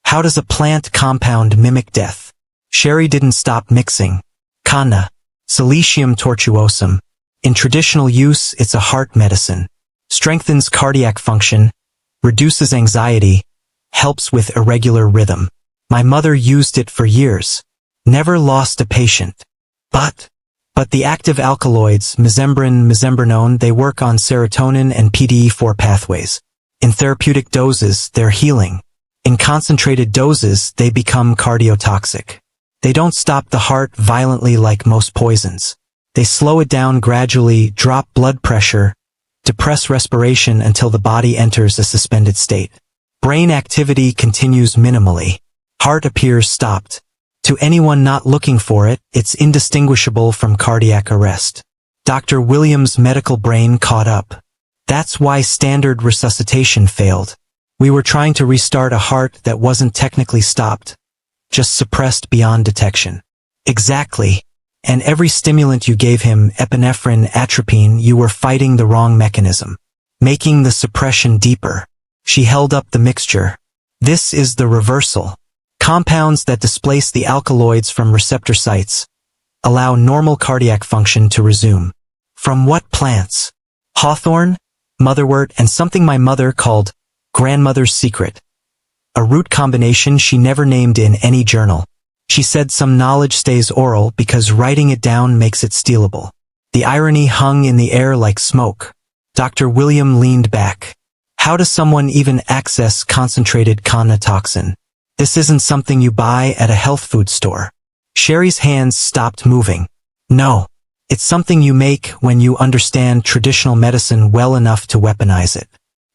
Speaker 1: How does a plant compound mimic death?" Sherry didn't stop mixing. "Canna. Silicium tortuosum. In traditional use, it's a heart medicine. Strengthens cardiac function, reduces anxiety, helps with irregular rhythm. My mother used it for years. Never lost a patient. But the active alkaloids, mezembrin, mezembrinone, they work on serotonin and PDE4 pathways. In therapeutic doses, they're healing. In concentrated doses, they become cardiotoxic. They don't stop the heart violently like most poisons. They slow it down gradually, drop blood pressure, depress respiration until the body enters a suspended state. Brain activity continues minimally. Heart appears stopped. To anyone not looking for it, it's indistinguishable from cardiac arrest. Dr. Williams' medical brain caught up. That's why standard resuscitation failed. We were trying to restart a heart that wasn't technically stopped, just suppressed beyond detection. Exactly. And every stimulant you gave him, epinephrine, atropine, you were fighting the wrong mechanism, making the suppression deeper. She held up the mixture. This is the reversal. Compounds that displace the alkaloids from receptor sites allow normal cardiac function to resume. From what plants? Hawthorn, motherwort, and something my mother called grandmother's secret. A root combination she never named in any journal. She said some knowledge stays oral because writing it down makes it stealable. The irony hung in the air like smoke. Dr. William leaned back. How does someone even access concentrated toxin? This isn't something you buy at a health food store. Sherry's hands stopped moving. No. It's something you make when you understand traditional medicine well enough to weaponize it.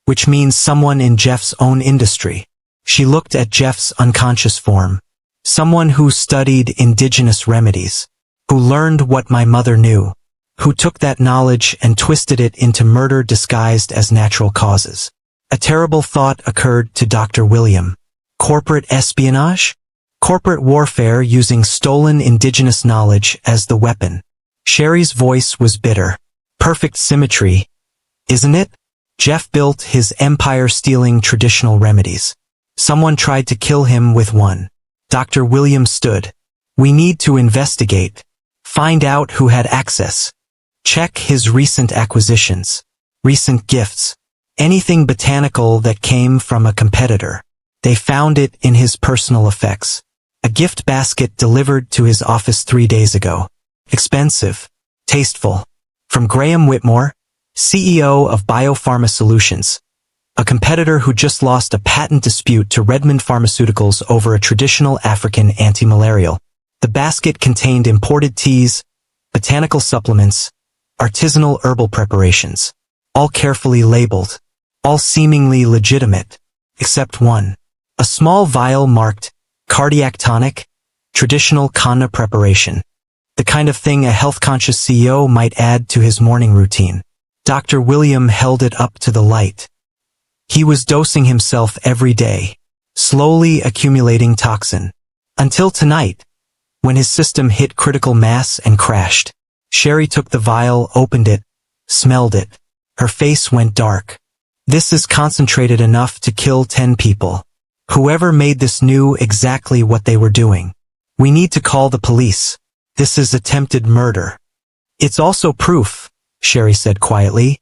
Speaker 1: Which means someone in Jeff's own industry. She looked at Jeff's unconscious form. Someone who studied indigenous remedies. Who learned what my mother knew. Who took that knowledge and twisted it into murder disguised as natural causes. A terrible thought occurred to Dr. William. Corporate espionage? Corporate warfare using stolen indigenous knowledge as the weapon. Sherry's voice was bitter. Perfect symmetry, isn't it? Jeff built his empire stealing traditional remedies. Someone tried to kill him with one. Dr. William stood. We need to investigate. Find out who had access. Check his recent acquisitions. Recent gifts. Anything botanical that came from a competitor. They found it in his personal effects. A gift basket delivered to his office 3 days ago. Expensive. Tasteful. From Graham Whitmore, CEO of Biopharma Solutions. A competitor who just lost a patent dispute to Redmond Pharmaceuticals over a traditional African anti-malarial. The basket contained imported teas, botanical supplements, artisanal herbal preparations. All carefully labeled. All seemingly legitimate. Except one. A small vial marked cardiac tonic, traditional kanna preparation. The kind of thing a health-conscious CEO might add to his morning routine. Dr. William held it up to the light. He was dosing himself every day, slowly accumulating toxin. Until tonight, when his system hit critical mass and crashed. Sherry took the vial, opened it, smelled it. Her face went dark. This is concentrated enough to kill 10 people. Whoever made this knew exactly what they were doing. We need to call the police. This is attempted murder. It's also proof, Sherry said quietly,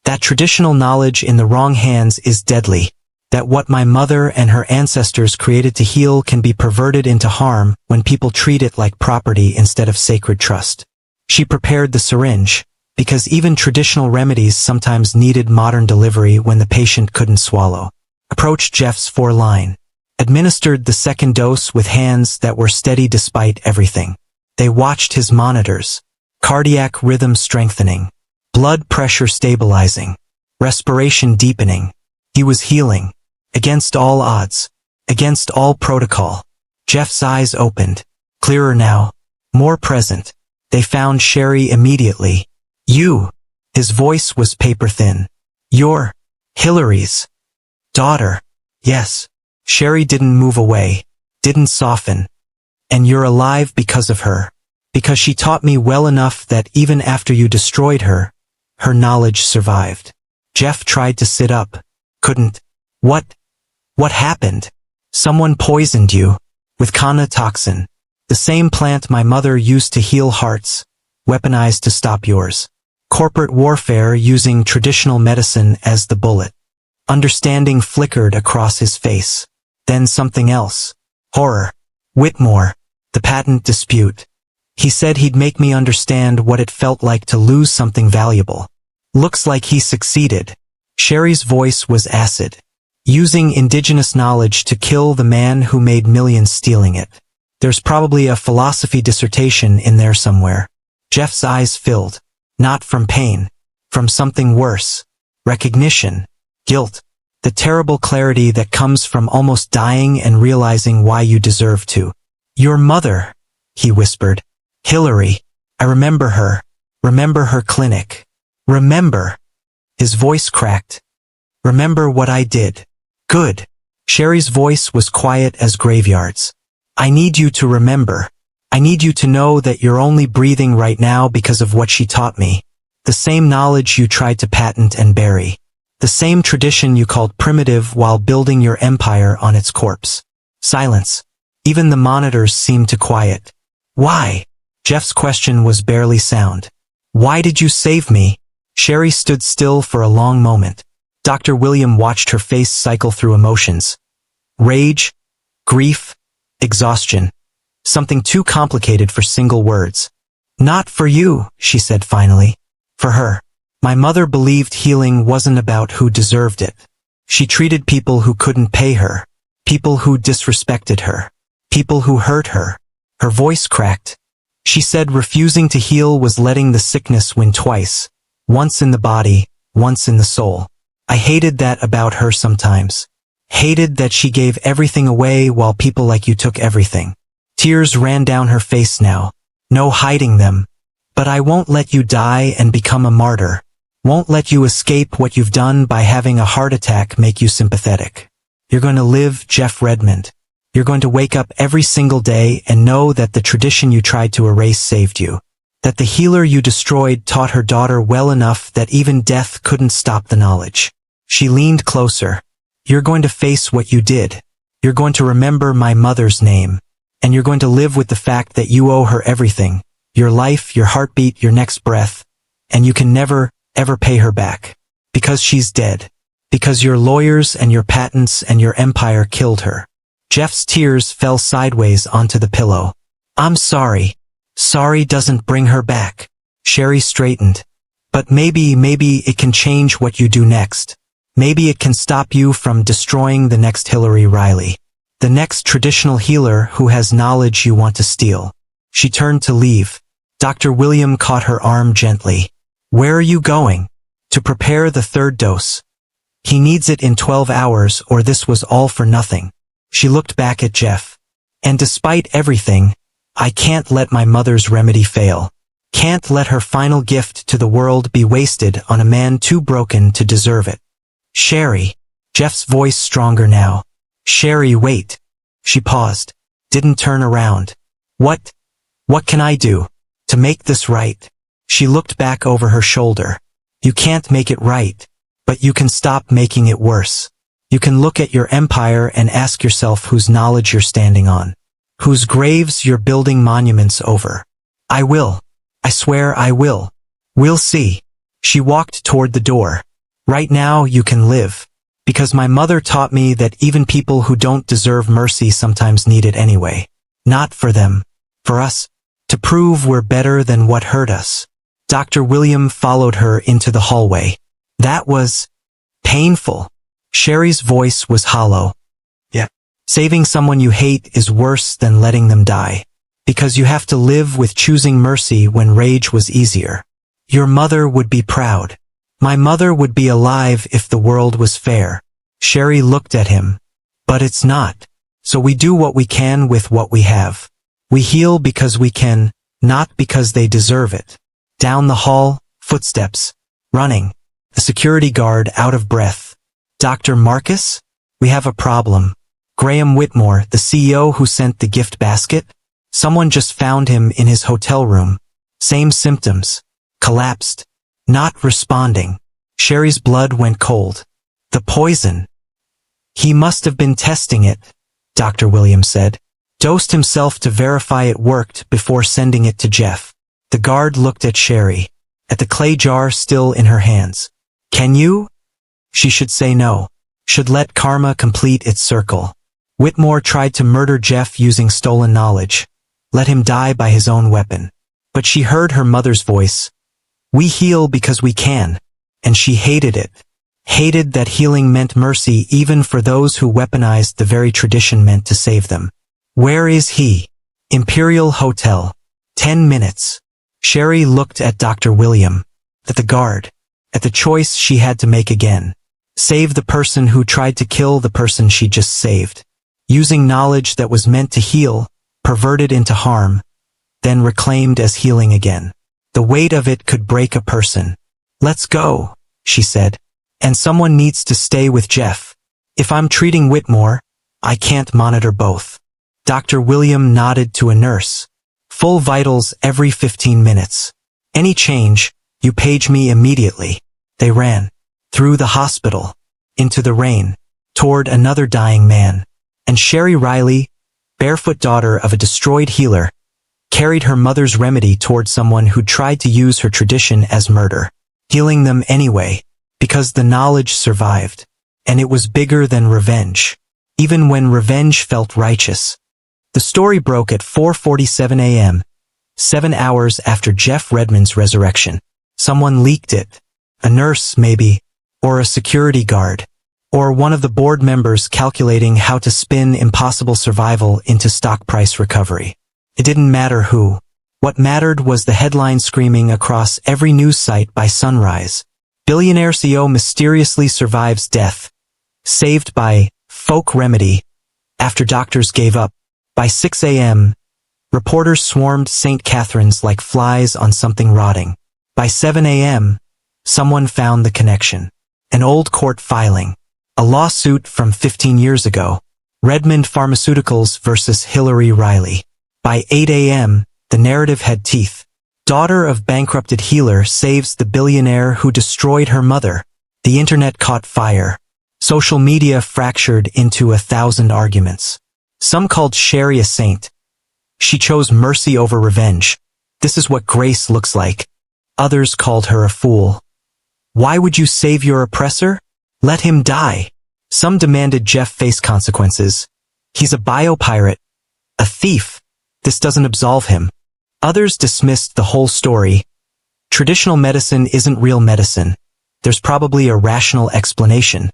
Speaker 1: that traditional knowledge in the wrong hands is deadly. That what my mother and her ancestors created to heal can be perverted into harm when people treat it like property instead of sacred trust. She prepared the syringe, because even traditional remedies sometimes needed modern delivery when the patient couldn't swallow. Approached Jeff's foreline. Administered the second dose with hands that were steady despite everything. They watched his monitors. Cardiac rhythm strengthening. Blood pressure stabilizing. Respiration deepening. He was healing. Against all odds. Against all protocol. Jeff's eyes opened. Clearer now. More present. They found Sherry immediately. You. His voice was paper thin. You're Hillary's daughter. Yes. Sherry didn't move away. Didn't soften. And you're alive because of her. Because she taught me well enough that even after you destroyed her, her knowledge survived. Jeff tried to sit up. Couldn't. What happened? Someone poisoned you. With kanna toxin. The same plant my mother used to heal hearts. Weaponized to stop yours. Corporate warfare using traditional medicine as the bullet. Understanding flickered across his face. Then something else. Horror. Whitmore. The patent dispute. He said he'd make me understand what it felt like to lose something valuable. Looks like he succeeded. Sherry's voice was acid. Using indigenous knowledge to kill the man who made millions stealing it. There's probably a philosophy dissertation in there somewhere. Jeff's eyes filled. Not from pain. From something worse. Recognition. Guilt. The terrible clarity that comes from almost dying and realizing why you deserve to. Your mother, he whispered. Hillary. I remember her. Remember her clinic. Remember. His voice cracked. Remember what I did. Good. Sherry's voice was quiet as graveyards. I need you to remember. I need you to know that you're only breathing right now because of what she taught me. The same knowledge you tried to patent and bury. The same tradition you called primitive while building your empire on its corpse. Silence. Even the monitors seemed to quiet. Why? Jeff's question was barely sound. Why did you save me? Sherry stood still for a long moment. Dr. William watched her face cycle through emotions. Rage, grief, exhaustion. Something too complicated for single words. Not for you, she said finally. For her. My mother believed healing wasn't about who deserved it. She treated people who couldn't pay her. People who disrespected her. People who hurt her. Her voice cracked. She said refusing to heal was letting the sickness win twice. Once in the body, once in the soul. I hated that about her sometimes. Hated that she gave everything away while people like you took everything. Tears ran down her face now. No hiding them. But I won't let you die and become a martyr. Won't let you escape what you've done by having a heart attack make you sympathetic. You're going to live, Jeff Redmond. You're going to wake up every single day and know that the tradition you tried to erase saved you. That the healer you destroyed taught her daughter well enough that even death couldn't stop the knowledge. She leaned closer. You're going to face what you did. You're going to remember my mother's name. And you're going to live with the fact that you owe her everything. Your life, your heartbeat, your next breath. And you can never, ever pay her back. Because she's dead. Because your lawyers and your patents and your empire killed her. Jeff's tears fell sideways onto the pillow. I'm sorry. Sorry doesn't bring her back. Sherry straightened. But maybe it can change what you do next. Maybe it can stop you from destroying the next Hillary Riley. The next traditional healer who has knowledge you want to steal. She turned to leave. Dr. William caught her arm gently. Where are you going? To prepare the third dose. He needs it in 12 hours or this was all for nothing. She looked back at Jeff. And despite everything, I can't let my mother's remedy fail. Can't let her final gift to the world be wasted on a man too broken to deserve it. Sherry. Jeff's voice stronger now. Sherry, wait. She paused. Didn't turn around. What can I do to make this right? She looked back over her shoulder. You can't make it right, but you can stop making it worse. You can look at your empire and ask yourself whose knowledge you're standing on. Whose graves you're building monuments over. I will. I swear I will. We'll see. She walked toward the door. Right now you can live. Because my mother taught me that even people who don't deserve mercy sometimes need it anyway. Not for them. For us. To prove we're better than what hurt us. Dr. William followed her into the hallway. That was painful. Sherry's voice was hollow. Yeah. Saving someone you hate is worse than letting them die. Because you have to live with choosing mercy when rage was easier. Your mother would be proud. My mother would be alive if the world was fair. Sherry looked at him. But it's not. So we do what we can with what we have. We heal because we can, not because they deserve it. Down the hall, footsteps. Running. A security guard out of breath. Dr. Marcus? We have a problem. Graham Whitmore, the CEO who sent the gift basket? Someone just found him in his hotel room. Same symptoms. Collapsed. Not responding. Sherry's blood went cold. The poison. He must have been testing it, Dr. Williams said. Dosed himself to verify it worked before sending it to Jeff. The guard looked at Sherry. at the clay jar still in her hands. Can you? She should say no. Should let karma complete its circle. Whitmore tried to murder Jeff using stolen knowledge. Let him die by his own weapon. But she heard her mother's voice. We heal because we can. And she hated it. Hated that healing meant mercy even for those who weaponized the very tradition meant to save them. Where is he? Imperial Hotel. 10 minutes. Sherry looked at Dr. William. At the guard. At the choice she had to make again. Save the person who tried to kill the person she just saved. Using knowledge that was meant to heal, perverted into harm, then reclaimed as healing again. The weight of it could break a person. Let's go, she said. And someone needs to stay with Jeff. If I'm treating Whitmore, I can't monitor both. Dr. William nodded to a nurse. Full vitals every 15 minutes. Any change, you page me immediately. They ran. Through the hospital. Into the rain. Toward another dying man. And Sherry Riley, barefoot daughter of a destroyed healer, carried her mother's remedy toward someone who tried to use her tradition as murder. Healing them anyway. Because the knowledge survived. And it was bigger than revenge. Even when revenge felt righteous. The story broke at 4:47 a.m., 7 hours after Jeff Redmond's resurrection. Someone leaked it. A nurse, maybe. Or a security guard. Or one of the board members calculating how to spin impossible survival into stock price recovery. It didn't matter who. What mattered was the headline screaming across every news site by sunrise. Billionaire CEO mysteriously survives death. Saved by folk remedy. After doctors gave up. By 6 a.m., reporters swarmed St. Catherine's like flies on something rotting. By 7 a.m., someone found the connection. An old court filing. A lawsuit from 15 years ago. Redmond Pharmaceuticals versus Hillary Riley. By 8 a.m., the narrative had teeth. Daughter of bankrupted healer saves the billionaire who destroyed her mother. The internet caught fire. Social media fractured into 1,000 arguments. Some called Sherry a saint. She chose mercy over revenge. This is what grace looks like. Others called her a fool. Why would you save your oppressor? Let him die. Some demanded Jeff face consequences. He's a biopirate. A thief. This doesn't absolve him. Others dismissed the whole story. Traditional medicine isn't real medicine. There's probably a rational explanation.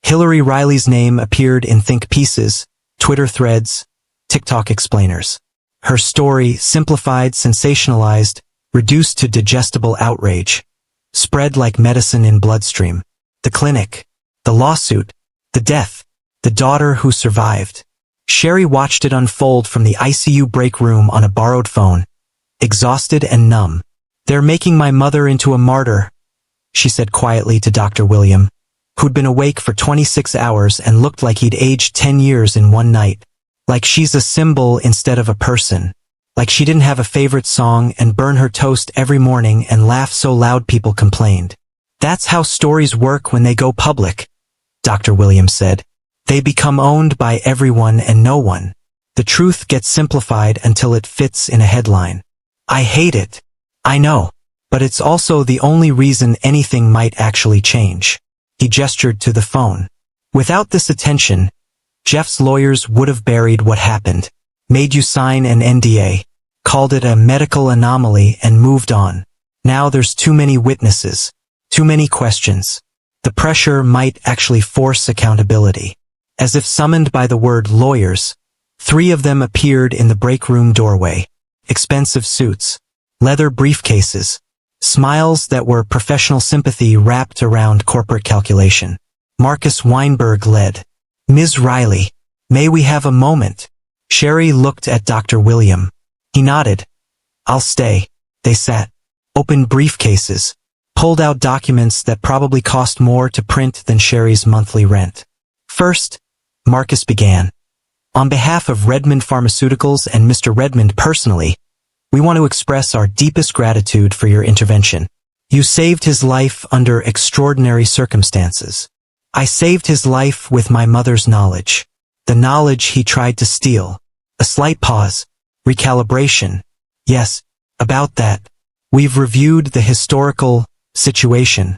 Speaker 1: Hillary Riley's name appeared in think pieces, Twitter threads, TikTok explainers. Her story, simplified, sensationalized, reduced to digestible outrage. Spread like medicine in bloodstream. The clinic. The lawsuit. The death. The daughter who survived. Sherry watched it unfold from the ICU break room on a borrowed phone. Exhausted and numb. They're making my mother into a martyr, she said quietly to Dr. William, who'd been awake for 26 hours and looked like he'd aged 10 years in one night. Like she's a symbol instead of a person. Like she didn't have a favorite song and burn her toast every morning and laugh so loud people complained. That's how stories work when they go public, Dr. William said. They become owned by everyone and no one. The truth gets simplified until it fits in a headline. I hate it. I know. But it's also the only reason anything might actually change. He gestured to the phone. Without this attention, Jeff's lawyers would have buried what happened, made you sign an NDA, called it a medical anomaly and moved on. Now there's too many witnesses, too many questions. The pressure might actually force accountability. As if summoned by the word lawyers, 3 of them appeared in the break room doorway. Expensive suits, leather briefcases, smiles that were professional sympathy wrapped around corporate calculation. Marcus Weinberg led. Ms. Riley, may we have a moment? Sherry looked at Dr. William. He nodded. I'll stay. They sat. Opened briefcases. Pulled out documents that probably cost more to print than Sherry's monthly rent. First, Marcus began. On behalf of Redmond Pharmaceuticals and Mr. Redmond personally, we want to express our deepest gratitude for your intervention. You saved his life under extraordinary circumstances. I saved his life with my mother's knowledge. The knowledge he tried to steal. A slight pause. Recalibration. Yes, about that. We've reviewed the historical situation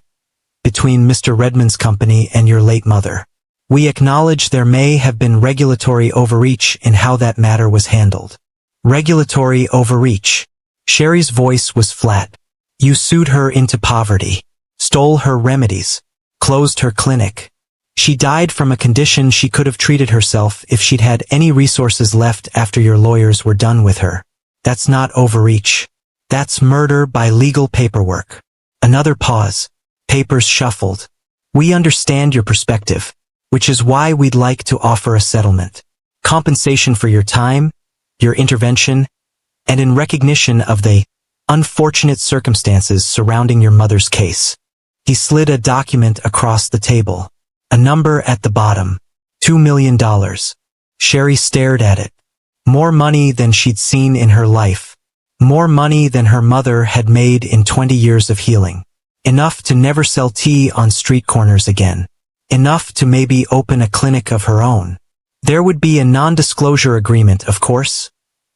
Speaker 1: between Mr. Redmond's company and your late mother. We acknowledge there may have been regulatory overreach in how that matter was handled. Regulatory overreach. Sherry's voice was flat. You sued her into poverty, stole her remedies, closed her clinic. She died from a condition she could have treated herself if she'd had any resources left after your lawyers were done with her. That's not overreach. That's murder by legal paperwork. Another pause. Papers shuffled. We understand your perspective, which is why we'd like to offer a settlement. Compensation for your time, your intervention, and in recognition of the unfortunate circumstances surrounding your mother's case. He slid a document across the table. A number at the bottom. $2 million. Sherry stared at it. More money than she'd seen in her life. More money than her mother had made in 20 years of healing. Enough to never sell tea on street corners again. Enough to maybe open a clinic of her own. There would be a non-disclosure agreement, of course,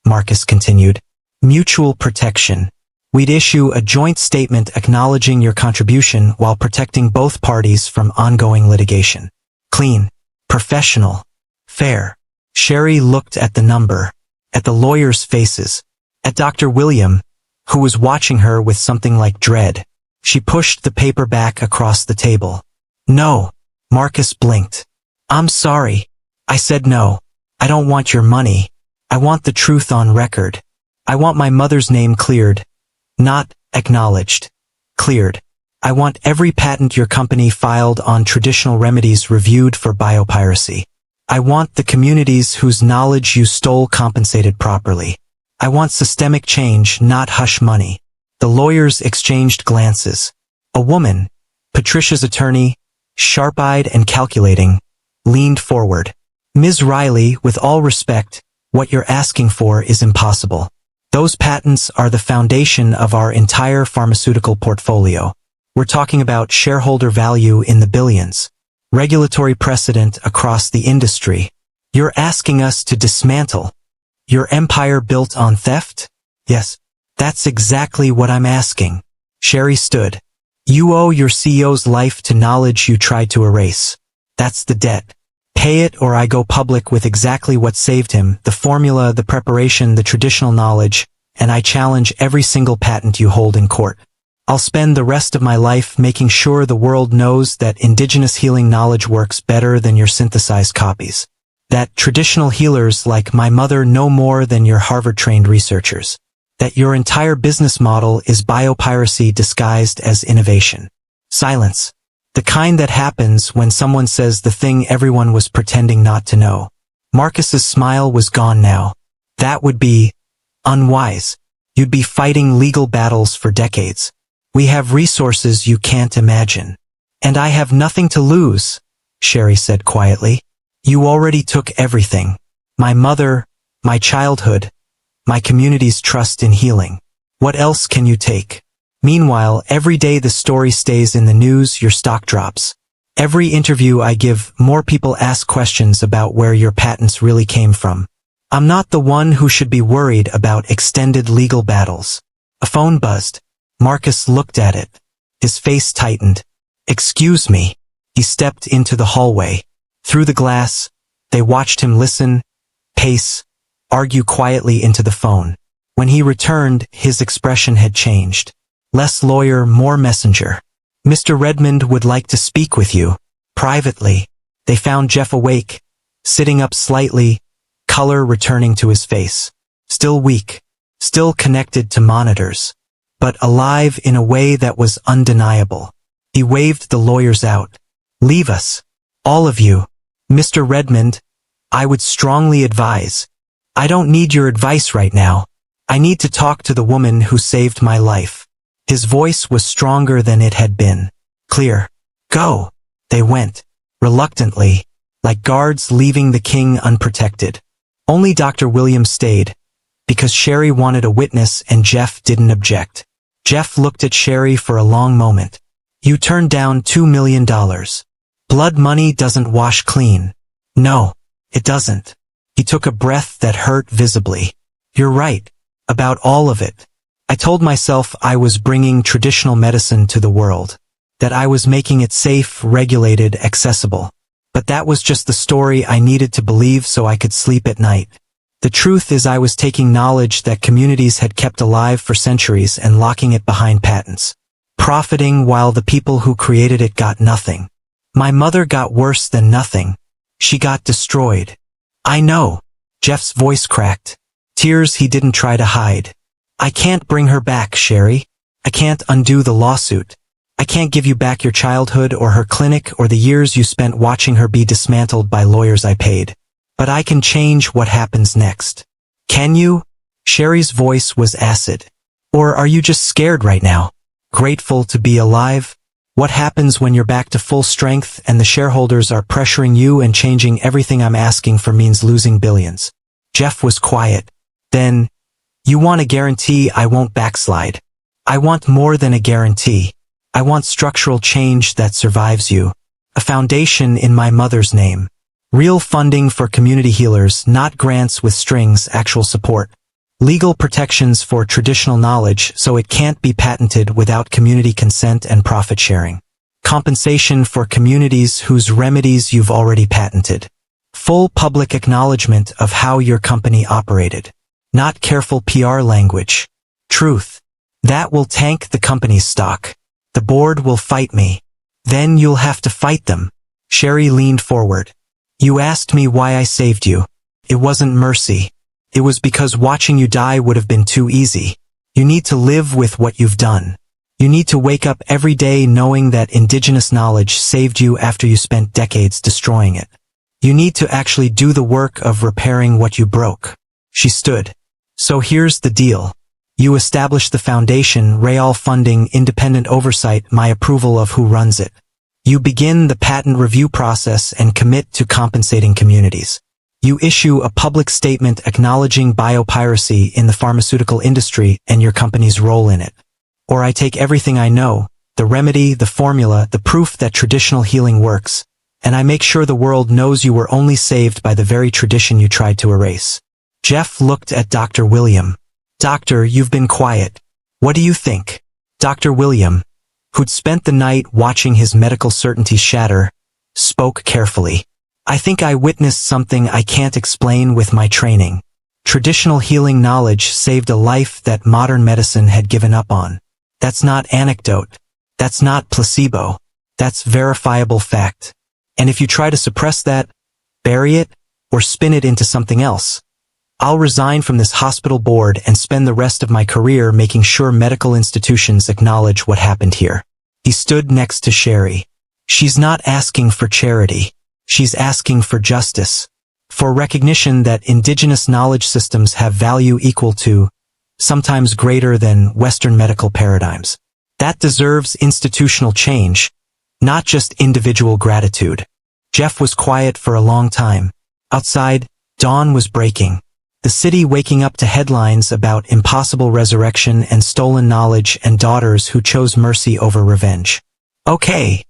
Speaker 1: Marcus continued. Mutual protection. We'd issue a joint statement acknowledging your contribution while protecting both parties from ongoing litigation. Clean. Professional. Fair. Sherry looked at the number, at the lawyers' faces, at Dr. William, who was watching her with something like dread. She pushed the paper back across the table. No. Marcus blinked. I'm sorry. I said no. I don't want your money. I want the truth on record. I want my mother's name cleared. Not acknowledged. Cleared. I want every patent your company filed on traditional remedies reviewed for biopiracy. I want the communities whose knowledge you stole compensated properly. I want systemic change, not hush money. The lawyers exchanged glances. A woman, Patricia's attorney, sharp-eyed and calculating, leaned forward. Ms. Riley, with all respect, what you're asking for is impossible. Those patents are the foundation of our entire pharmaceutical portfolio. We're talking about shareholder value in the billions. Regulatory precedent across the industry. You're asking us to dismantle your empire built on theft? Yes, that's exactly what I'm asking. Sherry stood. You owe your CEO's life to knowledge you tried to erase. That's the debt. Pay it or I go public with exactly what saved him, the formula, the preparation, the traditional knowledge, and I challenge every single patent you hold in court. I'll spend the rest of my life making sure the world knows that indigenous healing knowledge works better than your synthesized copies. That traditional healers like my mother know more than your Harvard-trained researchers. That your entire business model is biopiracy disguised as innovation. Silence. The kind that happens when someone says the thing everyone was pretending not to know. Marcus's smile was gone now. That would be unwise. You'd be fighting legal battles for decades. We have resources you can't imagine. And I have nothing to lose, Sherry said quietly. You already took everything. My mother, my childhood, my community's trust in healing. What else can you take? Meanwhile, every day the story stays in the news, your stock drops. Every interview I give, more people ask questions about where your patents really came from. I'm not the one who should be worried about extended legal battles. A phone buzzed. Marcus looked at it. His face tightened. Excuse me. He stepped into the hallway. Through the glass, they watched him listen, pace, argue quietly into the phone. When he returned, his expression had changed. Less lawyer, more messenger. Mr. Redmond would like to speak with you. Privately. They found Jeff awake, sitting up slightly, color returning to his face. Still weak. Still connected to monitors. But alive in a way that was undeniable. He waved the lawyers out. Leave us. All of you. Mr. Redmond, I would strongly advise. I don't need your advice right now. I need to talk to the woman who saved my life. His voice was stronger than it had been. Clear. Go. They went. Reluctantly. Like guards leaving the king unprotected. Only Dr. William stayed. Because Sherry wanted a witness and Jeff didn't object. Jeff looked at Sherry for a long moment. You turned down $2 million. Blood money doesn't wash clean. No, it doesn't. He took a breath that hurt visibly. You're right. About all of it. I told myself I was bringing traditional medicine to the world, that I was making it safe, regulated, accessible. But that was just the story I needed to believe so I could sleep at night. The truth is I was taking knowledge that communities had kept alive for centuries and locking it behind patents, profiting while the people who created it got nothing. My mother got worse than nothing. She got destroyed. I know. Jeff's voice cracked. Tears he didn't try to hide. I can't bring her back, Sherry. I can't undo the lawsuit. I can't give you back your childhood or her clinic or the years you spent watching her be dismantled by lawyers I paid. But I can change what happens next. Can you? Sherry's voice was acid. Or are you just scared right now? Grateful to be alive? What happens when you're back to full strength and the shareholders are pressuring you and changing everything I'm asking for means losing billions? Jeff was quiet. Then, you want a guarantee I won't backslide. I want more than a guarantee. I want structural change that survives you. A foundation in my mother's name. Real funding for community healers, not grants with strings, actual support. Legal protections for traditional knowledge so it can't be patented without community consent and profit sharing. Compensation for communities whose remedies you've already patented. Full public acknowledgement of how your company operated. Not careful PR language. Truth. That will tank the company's stock. The board will fight me. Then you'll have to fight them. Sherry leaned forward. You asked me why I saved you. It wasn't mercy. It was because watching you die would have been too easy. You need to live with what you've done. You need to wake up every day knowing that indigenous knowledge saved you after you spent decades destroying it. You need to actually do the work of repairing what you broke. She stood. So here's the deal. You establish the foundation, real funding, independent oversight, my approval of who runs it. You begin the patent review process and commit to compensating communities. You issue a public statement acknowledging biopiracy in the pharmaceutical industry and your company's role in it. Or I take everything I know, the remedy, the formula, the proof that traditional healing works, and I make sure the world knows you were only saved by the very tradition you tried to erase. Jeff looked at Dr. William. Doctor, you've been quiet. What do you think? Dr. William, who'd spent the night watching his medical certainty shatter, spoke carefully. I think I witnessed something I can't explain with my training. Traditional healing knowledge saved a life that modern medicine had given up on. That's not anecdote. That's not placebo. That's verifiable fact. And if you try to suppress that, bury it, or spin it into something else, I'll resign from this hospital board and spend the rest of my career making sure medical institutions acknowledge what happened here. He stood next to Sherry. She's not asking for charity. She's asking for justice. For recognition that indigenous knowledge systems have value equal to, sometimes greater than, Western medical paradigms. That deserves institutional change, not just individual gratitude. Jeff was quiet for a long time. Outside, dawn was breaking. The city waking up to headlines about impossible resurrection and stolen knowledge and daughters who chose mercy over revenge. Okay,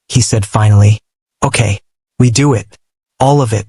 Speaker 1: he said finally. Okay, we do it. All of it.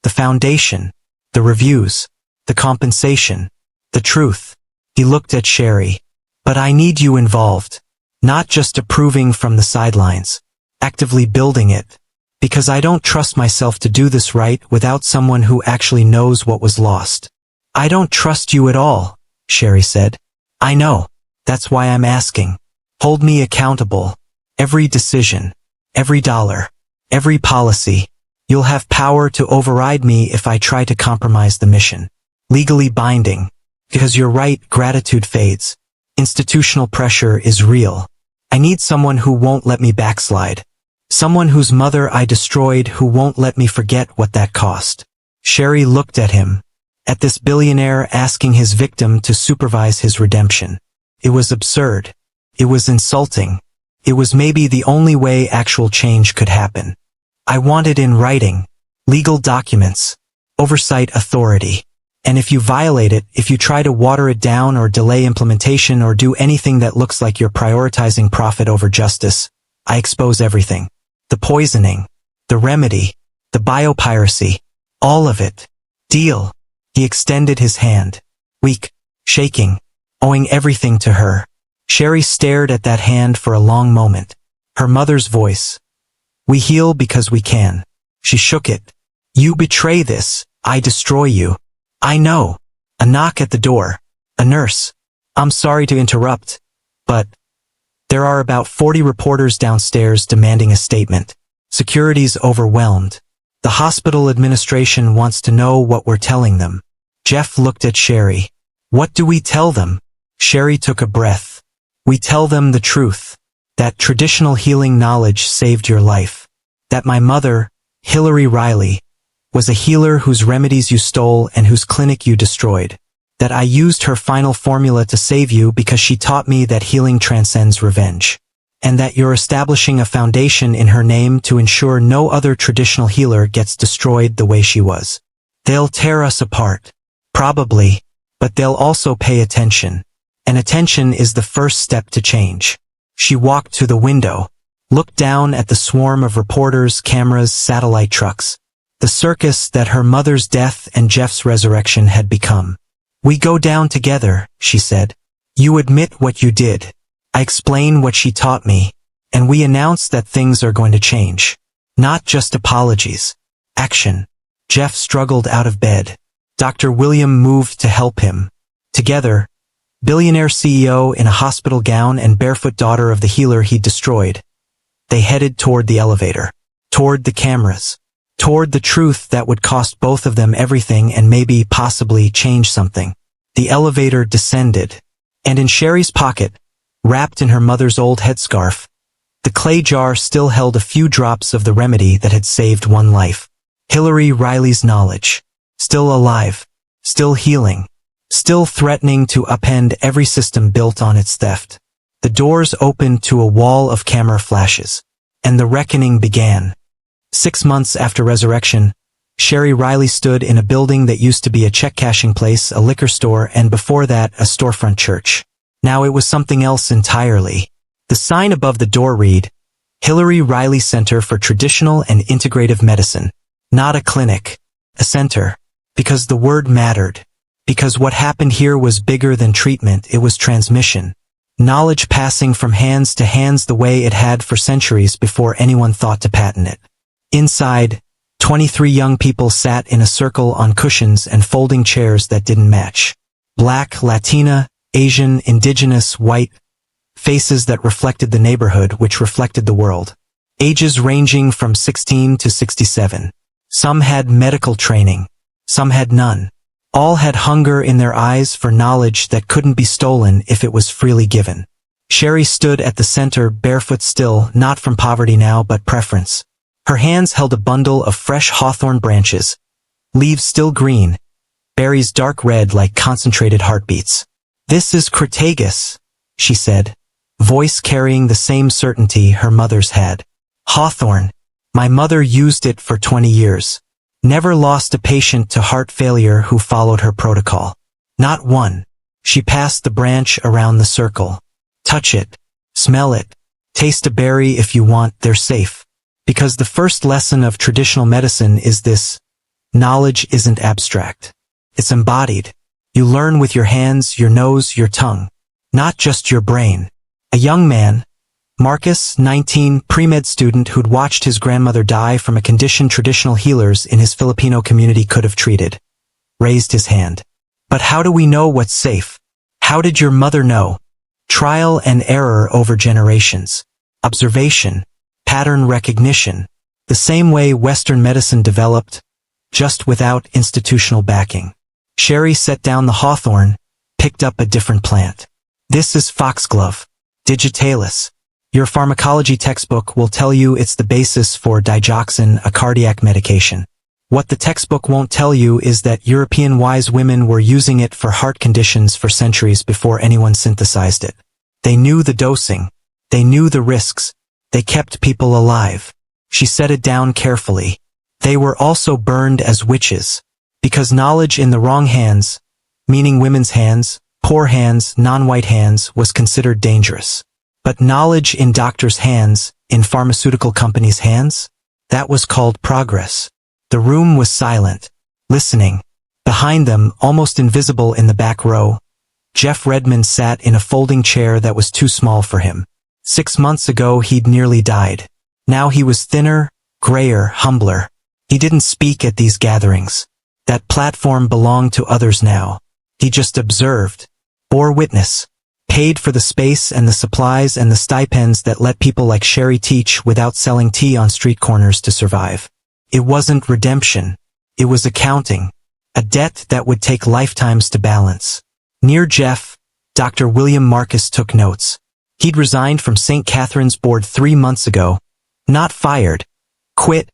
Speaker 1: The foundation, the reviews, the compensation, the truth. He looked at Sherry. But I need you involved. Not just approving from the sidelines. Actively building it. Because I don't trust myself to do this right without someone who actually knows what was lost. I don't trust you at all, Sherry said. I know. That's why I'm asking. Hold me accountable. Every decision. Every dollar. Every policy. You'll have power to override me if I try to compromise the mission. Legally binding. Because you're right, gratitude fades. Institutional pressure is real. I need someone who won't let me backslide. Someone whose mother I destroyed who won't let me forget what that cost. Sherry looked at him. At this billionaire asking his victim to supervise his redemption. It was absurd. It was insulting. It was maybe the only way actual change could happen. I want it in writing. Legal documents. Oversight authority. And if you violate it, if you try to water it down or delay implementation or do anything that looks like you're prioritizing profit over justice, I expose everything. The poisoning. The remedy. The biopiracy. All of it. Deal. He extended his hand. Weak. Shaking. owing everything to her. Sherry stared at that hand for a long moment. Her mother's voice. We heal because we can. She shook it. You betray this, I destroy you. I know. A knock at the door. A nurse. I'm sorry to interrupt, but there are about 40 reporters downstairs demanding a statement. Security's overwhelmed. The hospital administration wants to know what we're telling them. Jeff looked at Sherry. What do we tell them? Sherry took a breath. We tell them the truth. That traditional healing knowledge saved your life. That my mother, Hillary Riley, was a healer whose remedies you stole and whose clinic you destroyed. That I used her final formula to save you because she taught me that healing transcends revenge. And that you're establishing a foundation in her name to ensure no other traditional healer gets destroyed the way she was. They'll tear us apart. Probably. But they'll also pay attention. And attention is the first step to change. She walked to the window, looked down at the swarm of reporters, cameras, satellite trucks. The circus that her mother's death and Jeff's resurrection had become. We go down together, she said. You admit what you did. I explain what she taught me. And we announce that things are going to change. Not just apologies. Action. Jeff struggled out of bed. Dr. William moved to help him. Together, billionaire CEO in a hospital gown and barefoot daughter of the healer he destroyed. They headed toward the elevator. Toward the cameras. Toward the truth that would cost both of them everything and maybe possibly change something. The elevator descended. And in Sherry's pocket, wrapped in her mother's old headscarf, the clay jar still held a few drops of the remedy that had saved one life. Hillary Riley's knowledge. Still alive. Still healing. Still threatening to upend every system built on its theft. The doors opened to a wall of camera flashes. And the reckoning began. 6 months after resurrection, Sherry Riley stood in a building that used to be a check-cashing place, a liquor store, and before that, a storefront church. Now it was something else entirely. The sign above the door read, Hillary Riley Center for Traditional and Integrative Medicine. Not a clinic. A center. Because the word mattered. Because what happened here was bigger than treatment, it was transmission. Knowledge passing from hands to hands the way it had for centuries before anyone thought to patent it. Inside, 23 young people sat in a circle on cushions and folding chairs that didn't match. Black, Latina, Asian, indigenous, white, faces that reflected the neighborhood which reflected the world. Ages ranging from 16 to 67. Some had medical training. Some had none. All had hunger in their eyes for knowledge that couldn't be stolen if it was freely given. Sherry stood at the center, barefoot still, not from poverty now but preference. Her hands held a bundle of fresh hawthorn branches, leaves still green, berries dark red like concentrated heartbeats. This is Crataegus, she said, voice carrying the same certainty her mother's had. Hawthorn. My mother used it for 20 years. Never lost a patient to heart failure who followed her protocol. Not one. She passed the branch around the circle. Touch it. Smell it. Taste a berry if you want, they're safe. Because the first lesson of traditional medicine is this: knowledge isn't abstract. It's embodied. You learn with your hands, your nose, your tongue. Not just your brain. A young man, Marcus, 19, pre-med student who'd watched his grandmother die from a condition traditional healers in his Filipino community could have treated, raised his hand. But how do we know what's safe? How did your mother know? Trial and error over generations. Observation. Pattern recognition. The same way Western medicine developed, just without institutional backing. Sherry set down the hawthorn, picked up a different plant. This is foxglove. Digitalis. Your pharmacology textbook will tell you it's the basis for digoxin, a cardiac medication. What the textbook won't tell you is that European wise women were using it for heart conditions for centuries before anyone synthesized it. They knew the dosing. They knew the risks. They kept people alive. She set it down carefully. They were also burned as witches. Because knowledge in the wrong hands, meaning women's hands, poor hands, non-white hands, was considered dangerous. But knowledge in doctors' hands, in pharmaceutical companies' hands, that was called progress. The room was silent, listening. Behind them, almost invisible in the back row, Jeff Redmond sat in a folding chair that was too small for him. 6 months ago he'd nearly died. Now he was thinner, grayer, humbler. He didn't speak at these gatherings. That platform belonged to others now. He just observed, bore witness, paid for the space and the supplies and the stipends that let people like Sherry teach without selling tea on street corners to survive. It wasn't redemption. It was accounting, a debt that would take lifetimes to balance. Near Jeff, Dr. William Marcus took notes. He'd resigned from St. Catherine's board 3 months ago. Not fired. Quit.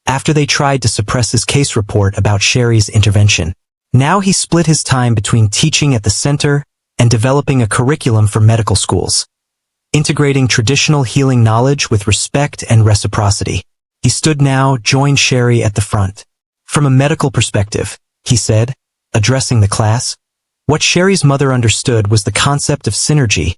Speaker 1: After they tried to suppress his case report about Sherry's intervention. Now he split his time between teaching at the center and developing a curriculum for medical schools, integrating traditional healing knowledge with respect and reciprocity. He stood now, joined Sherry at the front. From a medical perspective, he said, addressing the class, what Sherry's mother understood was the concept of synergy,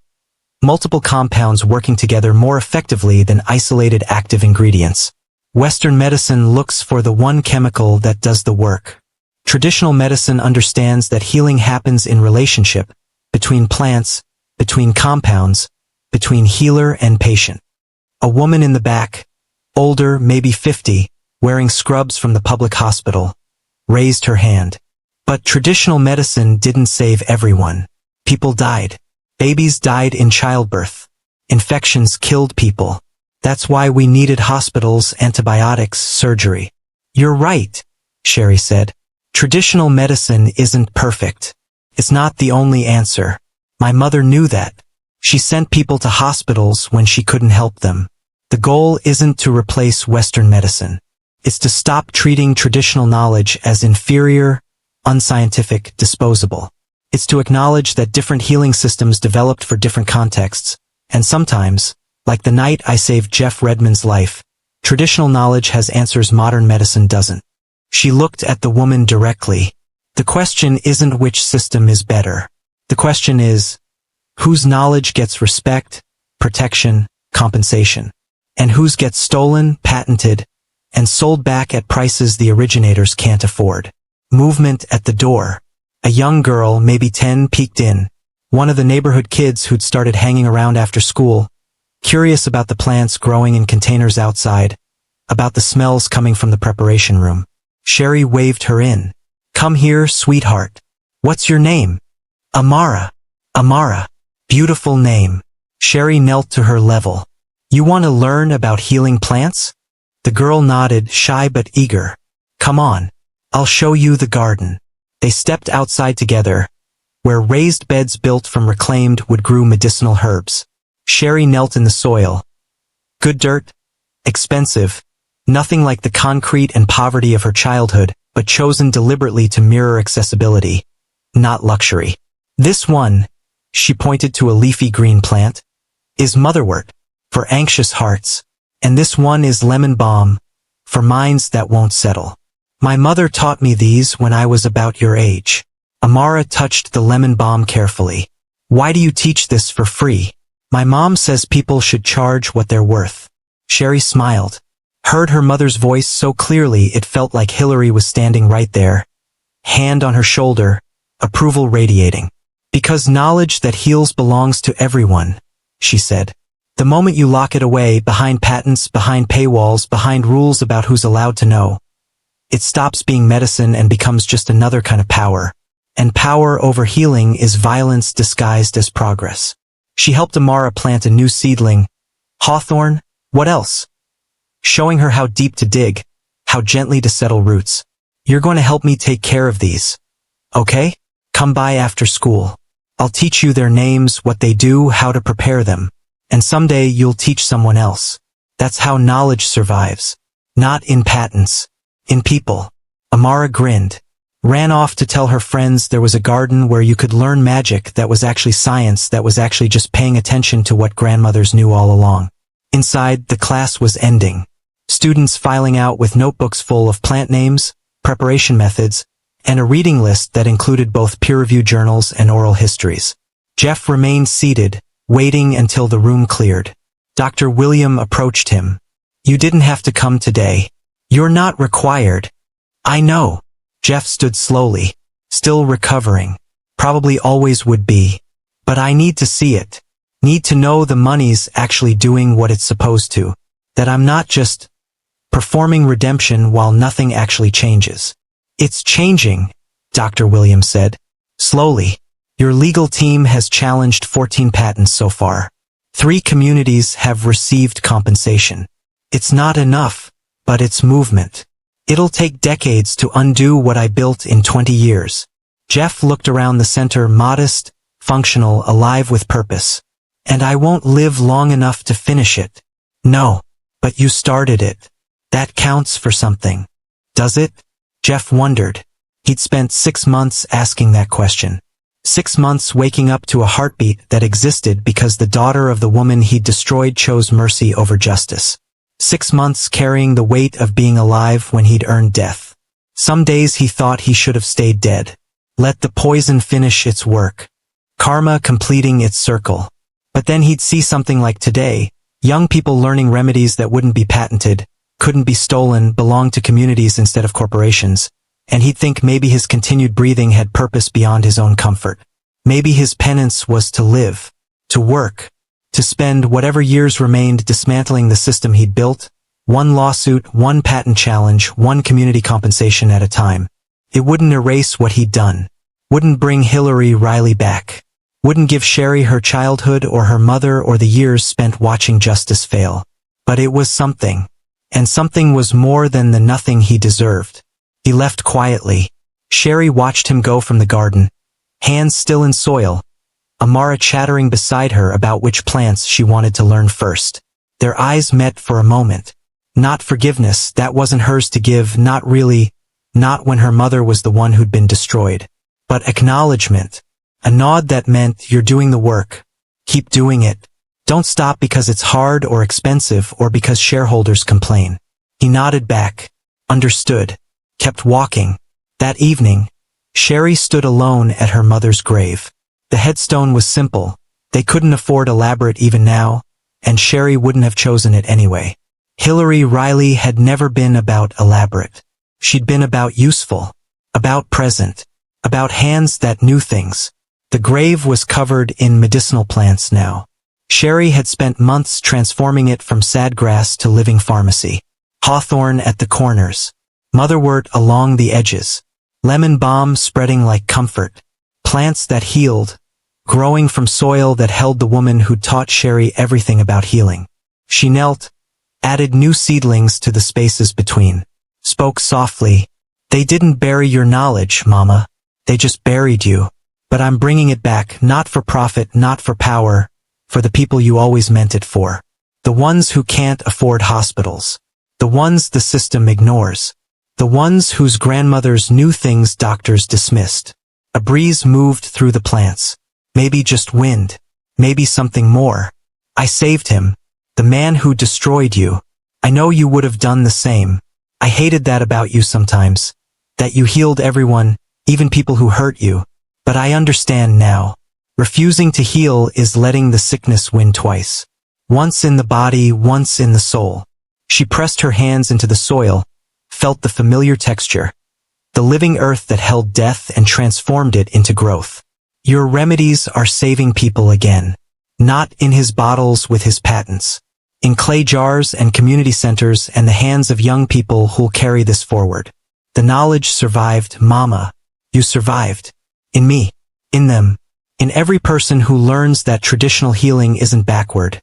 Speaker 1: multiple compounds working together more effectively than isolated active ingredients. Western medicine looks for the one chemical that does the work. Traditional medicine understands that healing happens in relationship, between plants, between compounds, between healer and patient. A woman in the back, older, maybe 50, wearing scrubs from the public hospital, raised her hand. But traditional medicine didn't save everyone. People died. Babies died in childbirth. Infections killed people. That's why we needed hospitals, antibiotics, surgery. You're right, Sherry said. Traditional medicine isn't perfect. It's not the only answer. My mother knew that. She sent people to hospitals when she couldn't help them. The goal isn't to replace Western medicine. It's to stop treating traditional knowledge as inferior, unscientific, disposable. It's to acknowledge that different healing systems developed for different contexts, and sometimes, like the night I saved Jeff Redmond's life, traditional knowledge has answers modern medicine doesn't. She looked at the woman directly. The question isn't which system is better. The question is, whose knowledge gets respect, protection, compensation, and whose gets stolen, patented, and sold back at prices the originators can't afford. Movement at the door. A young girl, maybe 10, peeked in. One of the neighborhood kids who'd started hanging around after school, curious about the plants growing in containers outside, about the smells coming from the preparation room. Sherry waved her in. Come here, sweetheart. What's your name? Amara. Amara. Beautiful name. Sherry knelt to her level. You want to learn about healing plants? The girl nodded, shy but eager. Come on. I'll show you the garden. They stepped outside together, where raised beds built from reclaimed wood grew medicinal herbs. Sherry knelt in the soil. Good dirt. Expensive. Nothing like the concrete and poverty of her childhood, but chosen deliberately to mirror accessibility, not luxury. This one, she pointed to a leafy green plant, is motherwort, for anxious hearts, and this one is lemon balm, for minds that won't settle. My mother taught me these when I was about your age. Amara touched the lemon balm carefully. Why do you teach this for free? My mom says people should charge what they're worth. Sherry smiled. Heard her mother's voice so clearly it felt like Hillary was standing right there, hand on her shoulder, approval radiating. Because knowledge that heals belongs to everyone, she said. The moment you lock it away behind patents, behind paywalls, behind rules about who's allowed to know, it stops being medicine and becomes just another kind of power. And power over healing is violence disguised as progress. She helped Amara plant a new seedling. Hawthorn? What else? Showing her how deep to dig, how gently to settle roots. You're going to help me take care of these. Okay? Come by after school. I'll teach you their names, what they do, how to prepare them. And someday you'll teach someone else. That's how knowledge survives. Not in patents. In people. Amara grinned. Ran off to tell her friends there was a garden where you could learn magic that was actually science, that was actually just paying attention to what grandmothers knew all along. Inside, the class was ending. Students filing out with notebooks full of plant names, preparation methods, and a reading list that included both peer-reviewed journals and oral histories. Jeff remained seated, waiting until the room cleared. Dr. William approached him. You didn't have to come today. You're not required. I know. Jeff stood slowly, still recovering. probably always would be. But I need to see it. Need to know the money's actually doing what it's supposed to. That I'm not just performing redemption while nothing actually changes. It's changing, Dr. Williams said. Slowly. Your legal team has challenged 14 patents so far. 3 communities have received compensation. It's not enough, but it's movement. It'll take decades to undo what I built in 20 years. Jeff looked around the center, modest, functional, alive with purpose. And I won't live long enough to finish it. No, but you started it. That counts for something. Does it? Jeff wondered. He'd spent 6 months asking that question. 6 months waking up to a heartbeat that existed because the daughter of the woman he'd destroyed chose mercy over justice. 6 months carrying the weight of being alive when he'd earned death. Some days he thought he should have stayed dead. Let the poison finish its work. Karma completing its circle. But then he'd see something like today, young people learning remedies that wouldn't be patented, couldn't be stolen, belonged to communities instead of corporations, and he'd think maybe his continued breathing had purpose beyond his own comfort. Maybe his penance was to live, to work, to spend whatever years remained dismantling the system he'd built, one lawsuit, one patent challenge, one community compensation at a time. It wouldn't erase what he'd done, wouldn't bring Hillary Riley back, wouldn't give Sherry her childhood or her mother or the years spent watching justice fail. But it was something, and something was more than the nothing he deserved. He left quietly. Sherry watched him go from the garden, hands still in soil, Amara chattering beside her about which plants she wanted to learn first. Their eyes met for a moment. Not forgiveness, that wasn't hers to give, not really, not when her mother was the one who'd been destroyed. But acknowledgement. A nod that meant, you're doing the work. Keep doing it. Don't stop because it's hard or expensive or because shareholders complain. He nodded back. Understood. Kept walking. That evening, Sherry stood alone at her mother's grave. The headstone was simple. They couldn't afford elaborate even now, and Sherry wouldn't have chosen it anyway. Hillary Riley had never been about elaborate. She'd been about useful, about present, about hands that knew things. The grave was covered in medicinal plants now. Sherry had spent months transforming it from sad grass to living pharmacy. Hawthorn at the corners, motherwort along the edges, lemon balm spreading like comfort, plants that healed, growing from soil that held the woman who taught Sherry everything about healing. She knelt, added new seedlings to the spaces between, spoke softly. They didn't bury your knowledge, Mama. They just buried you. But I'm bringing it back, not for profit, not for power, for the people you always meant it for. The ones who can't afford hospitals. The ones the system ignores. The ones whose grandmothers knew things doctors dismissed. A breeze moved through the plants. Maybe just wind. Maybe something more. I saved him. The man who destroyed you. I know you would have done the same. I hated that about you sometimes. That you healed everyone, even people who hurt you. But I understand now. Refusing to heal is letting the sickness win twice. Once in the body, once in the soul. She pressed her hands into the soil, felt the familiar texture. The living earth that held death and transformed it into growth. Your remedies are saving people again. Not in his bottles with his patents. In clay jars and community centers and the hands of young people who'll carry this forward. The knowledge survived, Mama. You survived. In me. In them. In every person who learns that traditional healing isn't backward.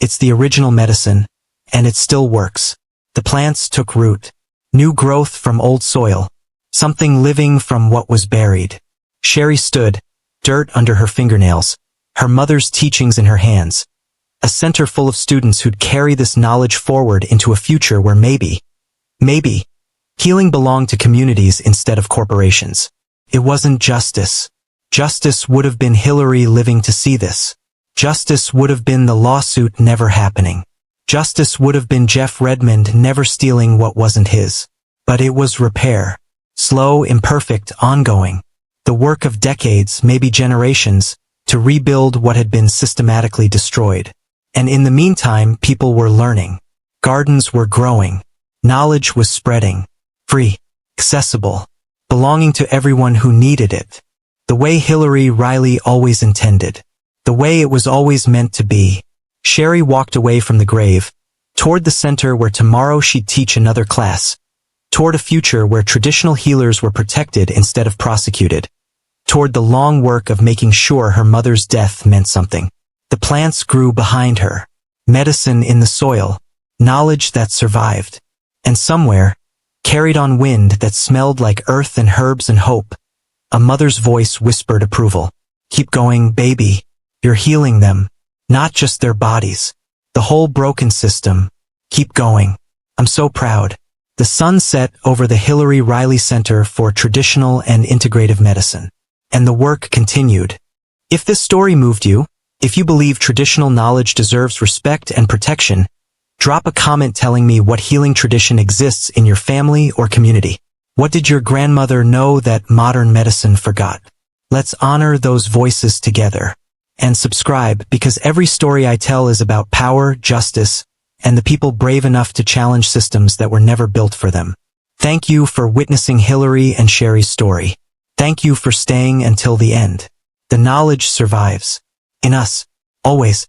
Speaker 1: It's the original medicine, and it still works. The plants took root. New growth from old soil. Something living from what was buried. Sherry stood, dirt under her fingernails, her mother's teachings in her hands. A center full of students who'd carry this knowledge forward into a future where maybe, healing belonged to communities instead of corporations. It wasn't justice. Justice would have been Hillary living to see this. Justice would have been the lawsuit never happening. Justice would have been Jeff Redmond never stealing what wasn't his. But it was repair. Slow, imperfect, ongoing. The work of decades, maybe generations, to rebuild what had been systematically destroyed. And in the meantime, people were learning. Gardens were growing. Knowledge was spreading. Free. Accessible. Belonging to everyone who needed it. The way Hillary Riley always intended. The way it was always meant to be. Sherry walked away from the grave, toward the center where tomorrow she'd teach another class, toward a future where traditional healers were protected instead of prosecuted, toward the long work of making sure her mother's death meant something. The plants grew behind her. Medicine in the soil, knowledge that survived, and somewhere, carried on wind that smelled like earth and herbs and hope, a mother's voice whispered approval. Keep going, baby. You're healing them, not just their bodies, the whole broken system. Keep going. I'm so proud. The sun set over the Hillary Riley Center for Traditional and Integrative Medicine, and the work continued. If this story moved you, if you believe traditional knowledge deserves respect and protection, drop a comment telling me what healing tradition exists in your family or community. What did your grandmother know that modern medicine forgot? Let's honor those voices together. And subscribe, because every story I tell is about power, justice, and the people brave enough to challenge systems that were never built for them. Thank you for witnessing Hillary and Sherry's story. Thank you for staying until the end. The knowledge survives. In us. Always.